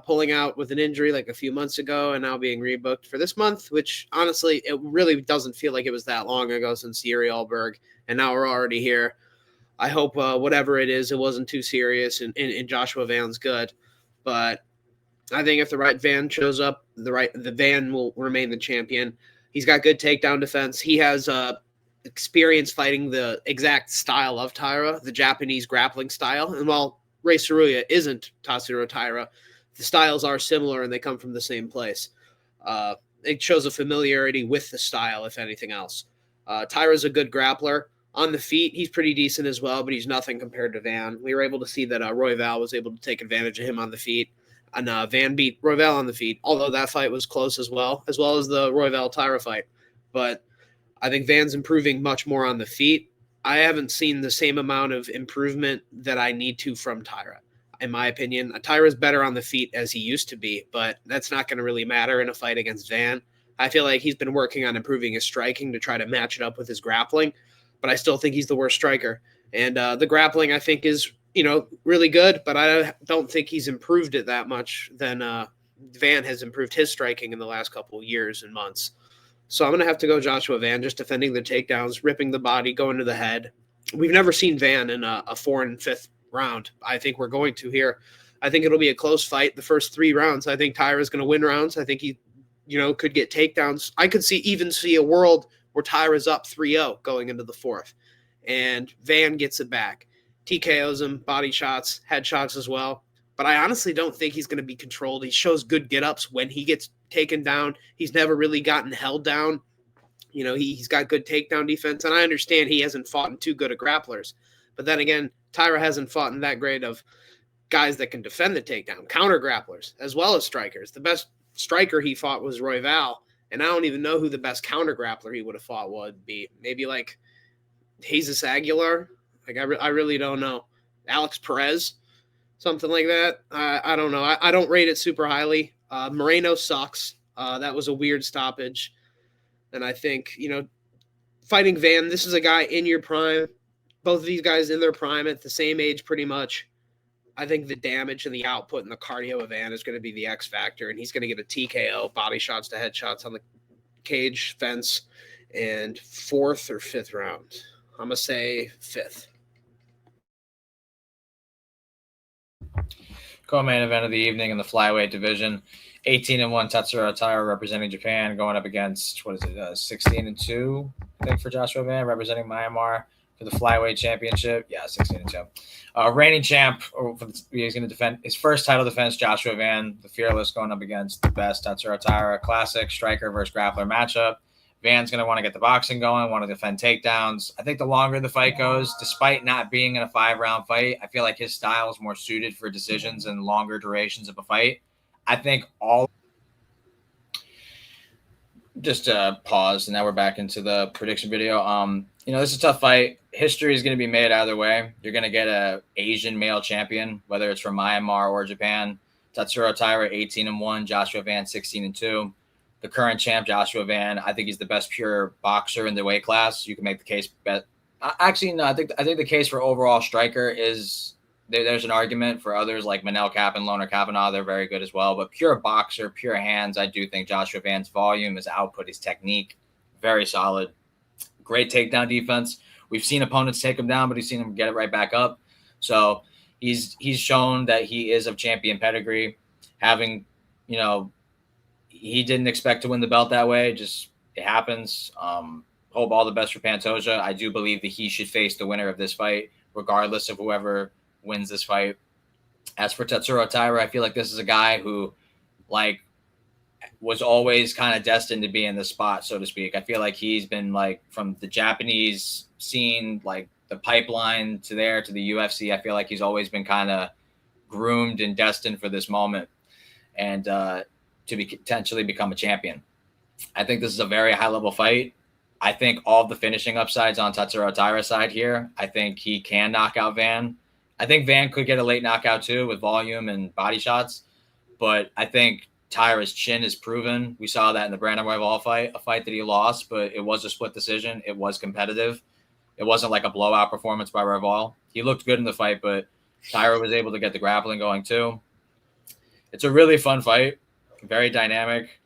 pulling out with an injury like a few months ago and now being rebooked for this month, which honestly, it really doesn't feel like it was that long ago since Yuri Alberg, and now we're already here. I hope whatever it is, it wasn't too serious and Joshua Van's good. But I think if the right Van shows up, the Van will remain the champion. He's got good takedown defense. He has experience fighting the exact style of Tyra, the Japanese grappling style. And while Ray Saruya isn't Tatsuro Taira, the styles are similar and they come from the same place. It shows a familiarity with the style, if anything else. Tyra's a good grappler. On the feet, he's pretty decent as well, but he's nothing compared to Van. We were able to see that Royval was able to take advantage of him on the feet. And Van beat Royval on the feet, although that fight was close as well as the Royval-Tyra fight. But I think Van's improving much more on the feet. I haven't seen the same amount of improvement that I need to from Tyra, in my opinion. Tyra's better on the feet as he used to be, but that's not going to really matter in a fight against Van. I feel like he's been working on improving his striking to try to match it up with his grappling, but I still think he's the worst striker. And the grappling, I think, is really good, but I don't think he's improved it that much than Van has improved his striking in the last couple of years and months. So I'm going to have to go Joshua Van, just defending the takedowns, ripping the body, going to the head. We've never seen Van in a 4th and 5th round. I think we're going to here. I think it'll be a close fight. The first 3 rounds, I think Tyra's going to win rounds. I think he, could get takedowns. I could even see a world where Tyra's up 3-0 going into the 4th, and Van gets it back. TKOs him, body shots, head shots as well. But I honestly don't think he's going to be controlled. He shows good get-ups when he gets taken down. He's never really gotten held down. He's got good takedown defense, and I understand he hasn't fought in too good of grapplers. But then again, Tyra hasn't fought in that great of guys that can defend the takedown, counter grapplers, as well as strikers. The best striker he fought was Royval, and I don't even know who the best counter grappler he would have fought would be. Maybe like Jesus Aguilar. Like I really don't know. Alex Perez, something like that. I don't know. I don't rate it super highly. Moreno sucks. That was a weird stoppage. And I think, fighting Van, this is a guy in your prime. Both of these guys in their prime at the same age pretty much. I think the damage and the output and the cardio of Van is going to be the X factor, and he's going to get a TKO, body shots to headshots on the cage fence, and 4th or 5th round. I'm going to say 5th. Co-main event of the evening in the flyweight division. 18-1 Tatsuro Taira representing Japan, going up against 16-2, I think, for Joshua Van representing Myanmar for the flyweight championship. Yeah, 16-2. Reigning champ, he's going to defend his first title defense. Joshua Van, the fearless, going up against the best Tatsuro Taira. Classic striker versus grappler matchup. Van's going to want to get the boxing going, want to defend takedowns. I think the longer the fight goes, despite not being in a 5-round fight, I feel like his style is more suited for decisions and longer durations of a fight. I think just pause, and now we're back into the prediction video. This is a tough fight. History is going to be made either way. You're going to get a Asian male champion, whether it's from Myanmar or Japan. Tatsuro Taira 18-1, Joshua Van 16-2. The current champ, Joshua Van, I think he's the best pure boxer in the weight class. You can make the case. Actually, no, I think the case for overall striker is there's an argument for others like Manel Kapp and Loner Kavanaugh. They're very good as well. But pure boxer, pure hands, I do think Joshua Van's volume, his output, his technique, very solid. Great takedown defense. We've seen opponents take him down, but we've seen him get it right back up. So he's shown that he is of champion pedigree. Having, he didn't expect to win the belt that way. Just it happens. Hope all the best for Pantoja. I do believe that he should face the winner of this fight, regardless of whoever wins this fight. As for Tatsuro Taira, I feel like this is a guy who, was always kind of destined to be in the spot, so to speak. I feel like he's been from the Japanese scene, the pipeline to the UFC. I feel like he's always been kind of groomed and destined for this moment and to potentially become a champion. I think this is a very high level fight. I think all of the finishing upsides on Tatsuro Taira's side here. I think he can knock out Van. I think Van could get a late knockout too with volume and body shots, but I think Taira's chin is proven. We saw that in the Brandon Royval fight, a fight that he lost, but it was a split decision. It was competitive. It wasn't like a blowout performance by Royval. He looked good in the fight, but Taira was able to get the grappling going too. It's a really fun fight, very dynamic,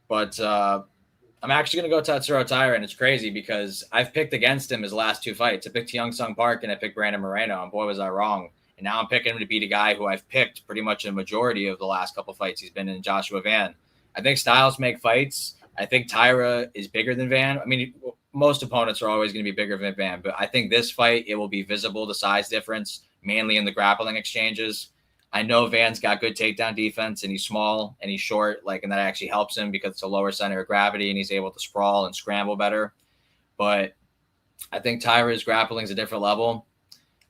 but I'm actually going to go Tatsuro Taira, and it's crazy because I've picked against him his last 2 fights. I picked Young Sung Park and I picked Brandon Moreno, and boy, was I wrong. And now I'm picking him to beat a guy who I've picked pretty much a majority of the last couple fights he's been in, Joshua Van. I think styles make fights. I think Taira is bigger than Van. I mean, most opponents are always going to be bigger than Van, but I think this fight, it will be visible, the size difference, mainly in the grappling exchanges. I know Van's got good takedown defense, and he's small and he's short, and that actually helps him because it's a lower center of gravity and he's able to sprawl and scramble better. But I think Taira's grappling is a different level.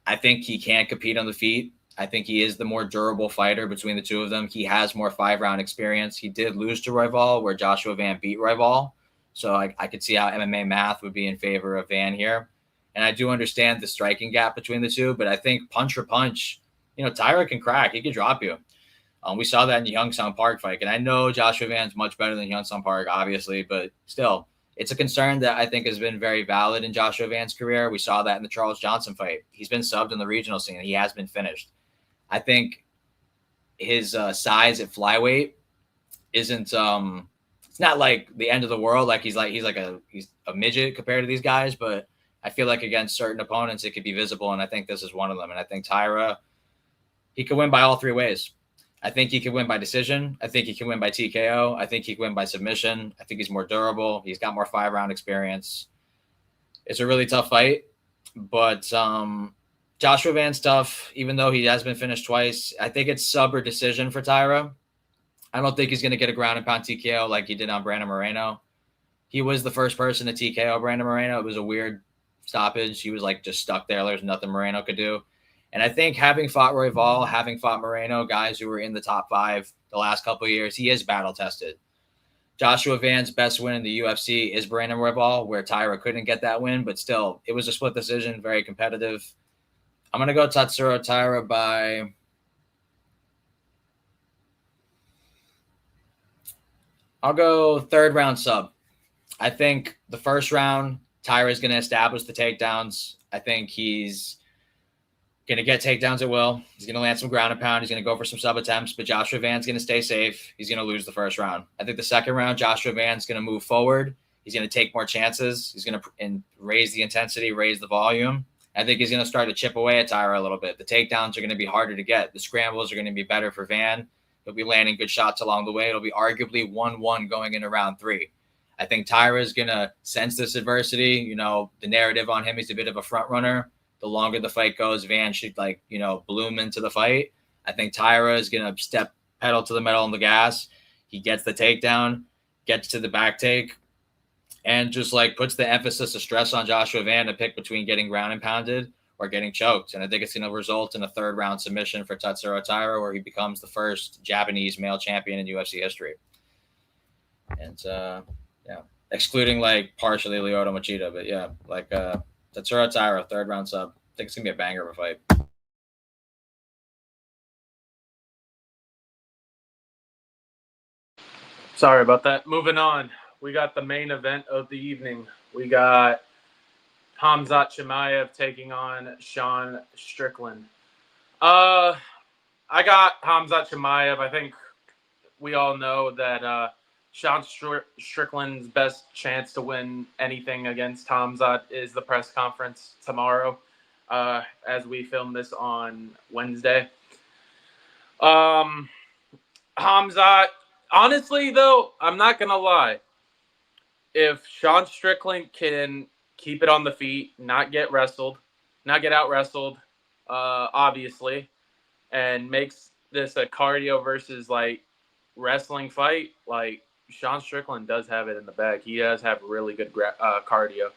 I think he can compete on the feet. I think he is the more durable fighter between the two of them. He has more 5-round experience. He did lose to Royval, where Joshua Van beat Royval. So I could see how MMA math would be in favor of Van here. And I do understand the striking gap between the two, but I think punch for punch, Taira can crack. He can drop you. We saw that in the Young Sung Park fight. And I know Joshua Van's much better than Young Sung Park, obviously, but still, it's a concern that I think has been very valid in Joshua Van's career. We saw that in the Charles Johnson fight. He's been subbed in the regional scene. He has been finished. I think his size at flyweight isn't it's not like the end of the world. He's a midget compared to these guys, but I feel like against certain opponents, it could be visible. And I think this is one of them. And I think Taira, he could win by all 3 ways. I think he can win by decision. I think he can win by TKO. I think he can win by submission. I think he's more durable. He's got more 5-round experience. It's a really tough fight, but Joshua Van's tough, even though he has been finished twice. I think it's sub or decision for Taira. I don't think he's going to get a ground and pound TKO like he did on Brandon Moreno. He was the first person to TKO Brandon Moreno. It was a weird stoppage. He was just stuck there. There's nothing Moreno could do. And I think having fought Royval, having fought Moreno, guys who were in the top 5 the last couple of years, he is battle tested. Joshua Van's best win in the UFC is Brandon Roybal, where Taira couldn't get that win, but still, it was a split decision, very competitive. I'm going to go Tatsuro Taira by... I'll go third round sub. I think the first round, Taira is going to establish the takedowns. I think he's going to get takedowns at will. He's going to land some ground and pound. He's going to go for some sub attempts, but Joshua Van's going to stay safe. He's going to lose the first round. I think the second round, Joshua Van's going to move forward. He's going to take more chances. He's going to raise the intensity, raise the volume. I think he's going to start to chip away at Taira a little bit. The takedowns are going to be harder to get. The scrambles are going to be better for Van. He'll be landing good shots along the way. It'll be arguably 1-1 going into round 3. I think Taira is going to sense this adversity. You know, the narrative on him, he's a bit of a front runner. The longer the fight goes, Van should, bloom into the fight. I think Taira is going to step pedal to the metal on the gas. He gets the takedown, gets to the back take, and just, puts the emphasis of stress on Joshua Van to pick between getting ground and pounded or getting choked. And I think it's going to result in a third-round submission for Tatsuro Taira, where he becomes the first Japanese male champion in UFC history. And, excluding, partially Lyoto Machida. But, Tatsuro Taira, third-round sub. I think it's going to be a banger of a fight. Sorry about that. Moving on. We got the main event of the evening. We got Khamzat Chimaev taking on Sean Strickland. I got Khamzat Chimaev. I think we all know that Sean Strickland's best chance to win anything against Khamzat is the press conference tomorrow, as we film this on Wednesday. Khamzat, honestly, though, I'm not going to lie. If Sean Strickland can keep it on the feet, not get out wrestled, obviously, and makes this a cardio versus wrestling fight, Sean Strickland does have it in the bag. He does have really good cardio.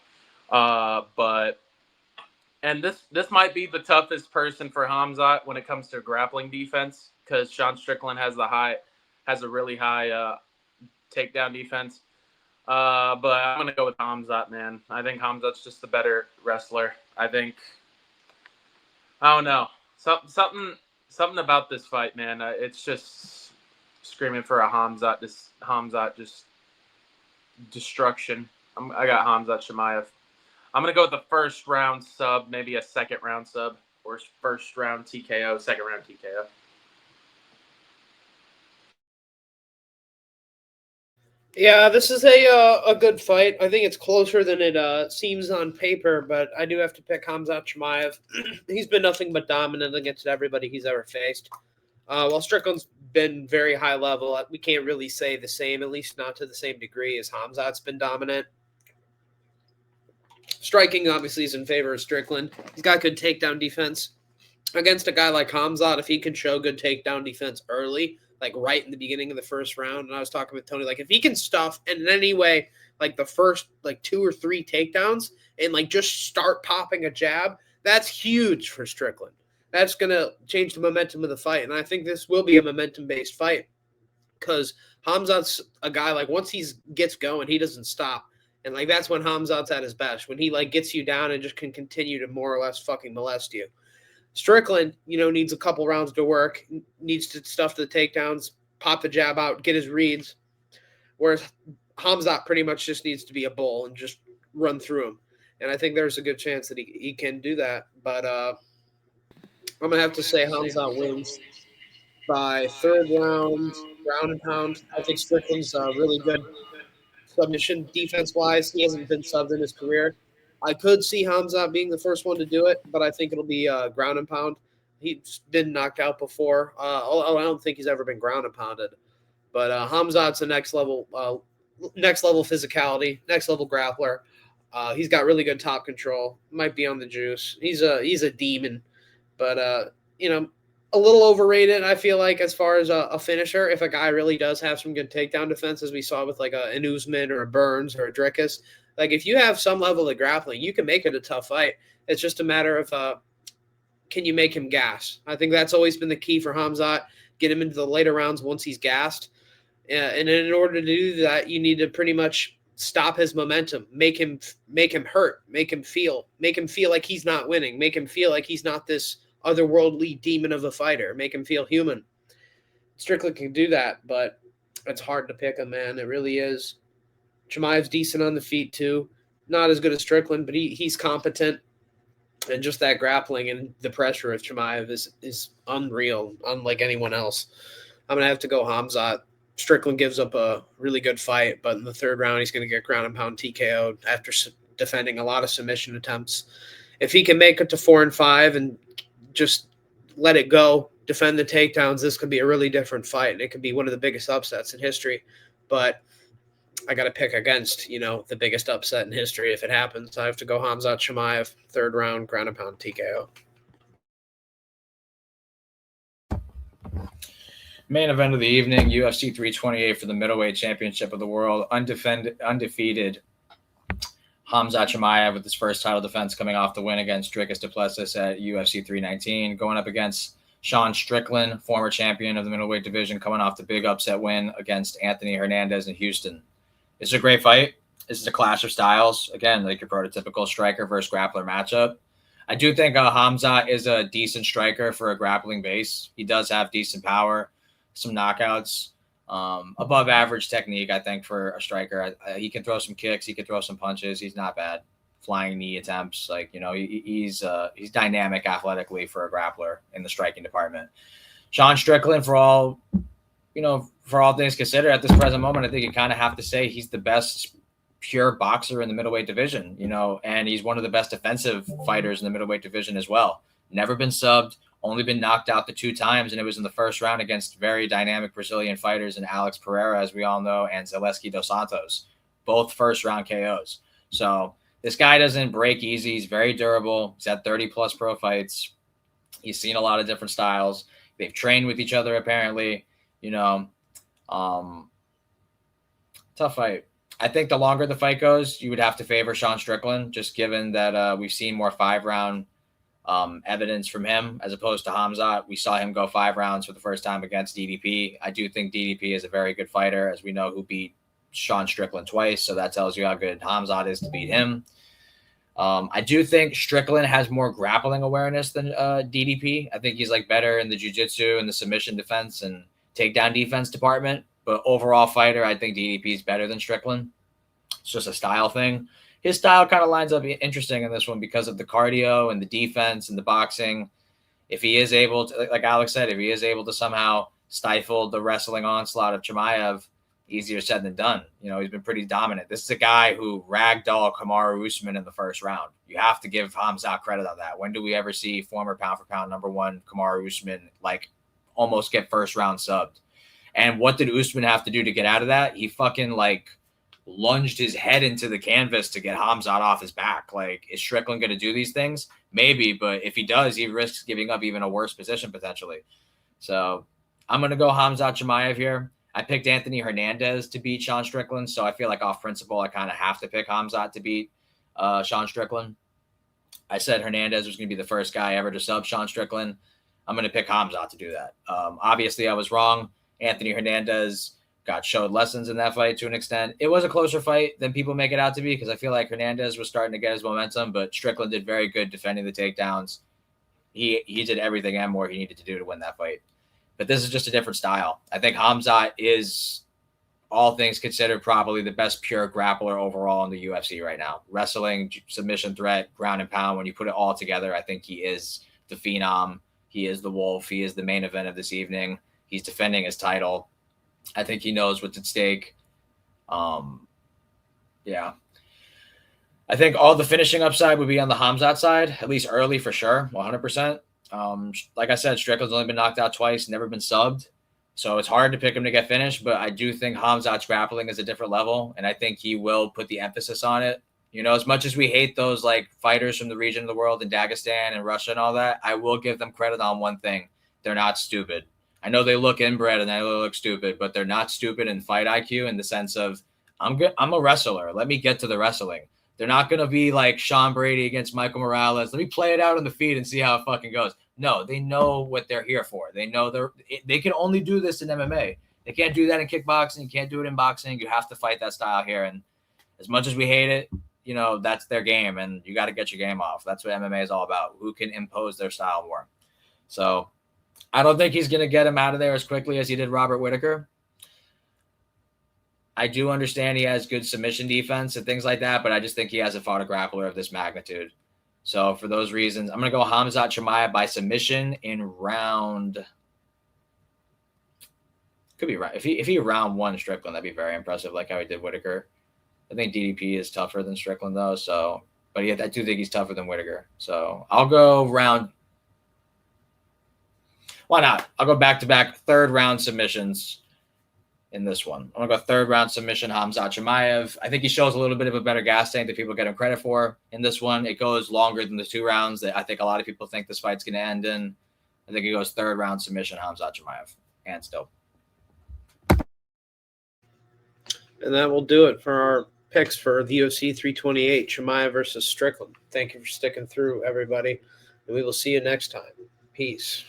And this might be the toughest person for Khamzat when it comes to grappling defense, because Sean Strickland has a really high takedown defense. But I'm gonna go with Khamzat, man. I think Khamzat's just the better wrestler. I don't know, something about this fight, man. It's just screaming for a Khamzat just destruction. I got Khamzat Chimaev. I'm gonna go with the first round sub, maybe a second round sub, or first round TKO, second round TKO. Yeah, this is a good fight. I think it's closer than it seems on paper, but I do have to pick Khamzat Chimaev. He's been nothing but dominant against everybody he's ever faced. While Strickland's been very high level, we can't really say the same, at least not to the same degree as Khamzat's been dominant. Striking, obviously, is in favor of Strickland. He's got good takedown defense. Against a guy like Khamzat, if he can show good takedown defense early, right in the beginning of the first round, and I was talking with Tony, if he can stuff in any way, the first 2 or 3 takedowns and just start popping a jab, that's huge for Strickland. That's going to change the momentum of the fight, and I think this will be a momentum-based fight because Khamzat's a guy, once he gets going, he doesn't stop, and that's when Khamzat's at his best, when he gets you down and just can continue to more or less fucking molest you. Strickland, needs a couple rounds to work, needs to stuff the takedowns, pop the jab out, get his reads, whereas Khamzat pretty much just needs to be a bull and just run through him. And I think there's a good chance that he can do that. But I'm going to have to say Khamzat wins by third round, ground and pound. I think Strickland's really good submission defense-wise. He hasn't been subbed in his career. I could see Khamzat being the first one to do it, but I think it'll be ground and pound. He's been knocked out before. I don't think he's ever been ground and pounded. But Khamzat's a next level physicality, next level grappler. He's got really good top control. Might be on the juice. He's a demon, but a little overrated. I feel like as far as a finisher, if a guy really does have some good takedown defense, as we saw with an Usman or a Burns or a Dricus. If you have some level of grappling, you can make it a tough fight. It's just a matter of can you make him gas? I think that's always been the key for Khamzat. Get him into the later rounds once he's gassed. And in order to do that, you need to pretty much stop his momentum, make him hurt, make him feel like he's not winning, make him feel like he's not this otherworldly demon of a fighter, make him feel human. Strickland can do that, but it's hard to pick him, man. It really is. Chimaev's decent on the feet too. Not as good as Strickland, but he's competent. And just that grappling and the pressure of Chimaev is unreal, unlike anyone else. I'm going to have to go Khamzat. Strickland gives up a really good fight, but in the third round, he's going to get ground and pound TKO'd after defending a lot of submission attempts. If he can make it to 4-5 and just let it go, defend the takedowns, this could be a really different fight, and it could be one of the biggest upsets in history. But I got to pick against, the biggest upset in history if it happens. I have to go Khamzat Chimaev, third round, ground and pound TKO. Main event of the evening, UFC 328 for the middleweight championship of the world. Undefeated Khamzat Chimaev with his first title defense coming off the win against Dricus du Plessis at UFC 319, going up against Sean Strickland, former champion of the middleweight division, coming off the big upset win against Anthony Hernandez in Houston. It's a great fight. This is a clash of styles. Again, like your prototypical striker versus grappler matchup. I do think Khamzat is a decent striker for a grappling base. He does have decent power, some knockouts, above average technique, I think, for a striker. He can throw some kicks. He can throw some punches. He's not bad. Flying knee attempts. He's dynamic athletically for a grappler in the striking department. Sean Strickland, for all things considered at this present moment, I think you kind of have to say he's the best pure boxer in the middleweight division, and he's one of the best defensive fighters in the middleweight division as well. Never been subbed, only been knocked out the 2 times, and it was in the first round against very dynamic Brazilian fighters in Alex Pereira, as we all know, and Zaleski dos Santos, both first-round KOs. So this guy doesn't break easy. He's very durable. He's had 30-plus pro fights. He's seen a lot of different styles. They've trained with each other, apparently. Tough fight. I think the longer the fight goes, you would have to favor Sean Strickland, just given that we've seen more 5-round evidence from him as opposed to Khamzat. We saw him go 5 rounds for the first time against DDP. I do think DDP is a very good fighter, as we know, who beat Sean Strickland twice. So that tells you how good Khamzat is to beat him. I do think Strickland has more grappling awareness than DDP. I think he's better in the jiu-jitsu and the submission defense and takedown defense department. But overall fighter, I think DDP is better than Strickland. It's just a style thing. His style kind of lines up interesting in this one because of the cardio and the defense and the boxing. If he is able to, like Alex said, if he is able to somehow stifle the wrestling onslaught of Chimaev, easier said than done. He's been pretty dominant. This is a guy who ragdolled Kamaru Usman in the first round. You have to give Khamzat credit on that. When do we ever see former pound-for-pound #1 Kamaru Usman almost get first round subbed? And what did Usman have to do to get out of that? He fucking lunged his head into the canvas to get Khamzat off his back. Is Strickland going to do these things? Maybe, but if he does, he risks giving up even a worse position potentially. So I'm going to go Khamzat Chimaev here. I picked Anthony Hernandez to beat Sean Strickland, so I feel like off principle, I kind of have to pick Khamzat to beat Sean Strickland. I said Hernandez was going to be the first guy ever to sub Sean Strickland. I'm going to pick Khamzat to do that. Obviously, I was wrong. Anthony Hernandez showed lessons in that fight to an extent. It was a closer fight than people make it out to be because I feel like Hernandez was starting to get his momentum, but Strickland did very good defending the takedowns. He did everything and more he needed to do to win that fight. But this is just a different style. I think Khamzat is, all things considered, probably the best pure grappler overall in the UFC right now. Wrestling, submission threat, ground and pound. When you put it all together, I think he is the phenom. He is the wolf. He is the main event of this evening. He's defending his title. I think he knows what's at stake. Yeah. I think all the finishing upside would be on the Khamzat side, at least early for sure, 100%. Like I said, Strickland's only been knocked out twice, never been subbed. So it's hard to pick him to get finished, but I do think Khamzat's grappling is a different level, and I think he will put the emphasis on it. As much as we hate those fighters from the region of the world in Dagestan and Russia and all that, I will give them credit on one thing. They're not stupid. I know they look inbred and they look stupid, but they're not stupid in fight IQ in the sense of, I'm a wrestler. Let me get to the wrestling. They're not going to be like Sean Brady against Michael Morales. Let me play it out on the feet and see how it fucking goes. No, they know what they're here for. They know they can only do this in MMA. They can't do that in kickboxing. You can't do it in boxing. You have to fight that style here. And as much as we hate it, that's their game, and you got to get your game off. That's what MMA is all about. Who can impose their style more? So I don't think he's going to get him out of there as quickly as he did Robert Whittaker. I do understand he has good submission defense and things like that, but I just think he hasn't fought a grappler of this magnitude. So for those reasons, I'm going to go Khamzat Chimaev by submission in round. Could be right. If he round one Strickland, that'd be very impressive, like how he did Whittaker. I think DDP is tougher than Strickland though. So, but yeah, I do think he's tougher than Whittaker. So I'll go round. Why not? I'll go back-to-back third round submissions in this one. I'm going to go third round submission, Khamzat Chimaev. I think he shows a little bit of a better gas tank that people get him credit for. In this one, it goes longer than the 2 rounds that I think a lot of people think this fight's going to end in. I think it goes third round submission, Khamzat Chimaev. And still. And that will do it for our picks for the UFC 328, Chimaev versus Strickland. Thank you for sticking through, everybody. And we will see you next time. Peace.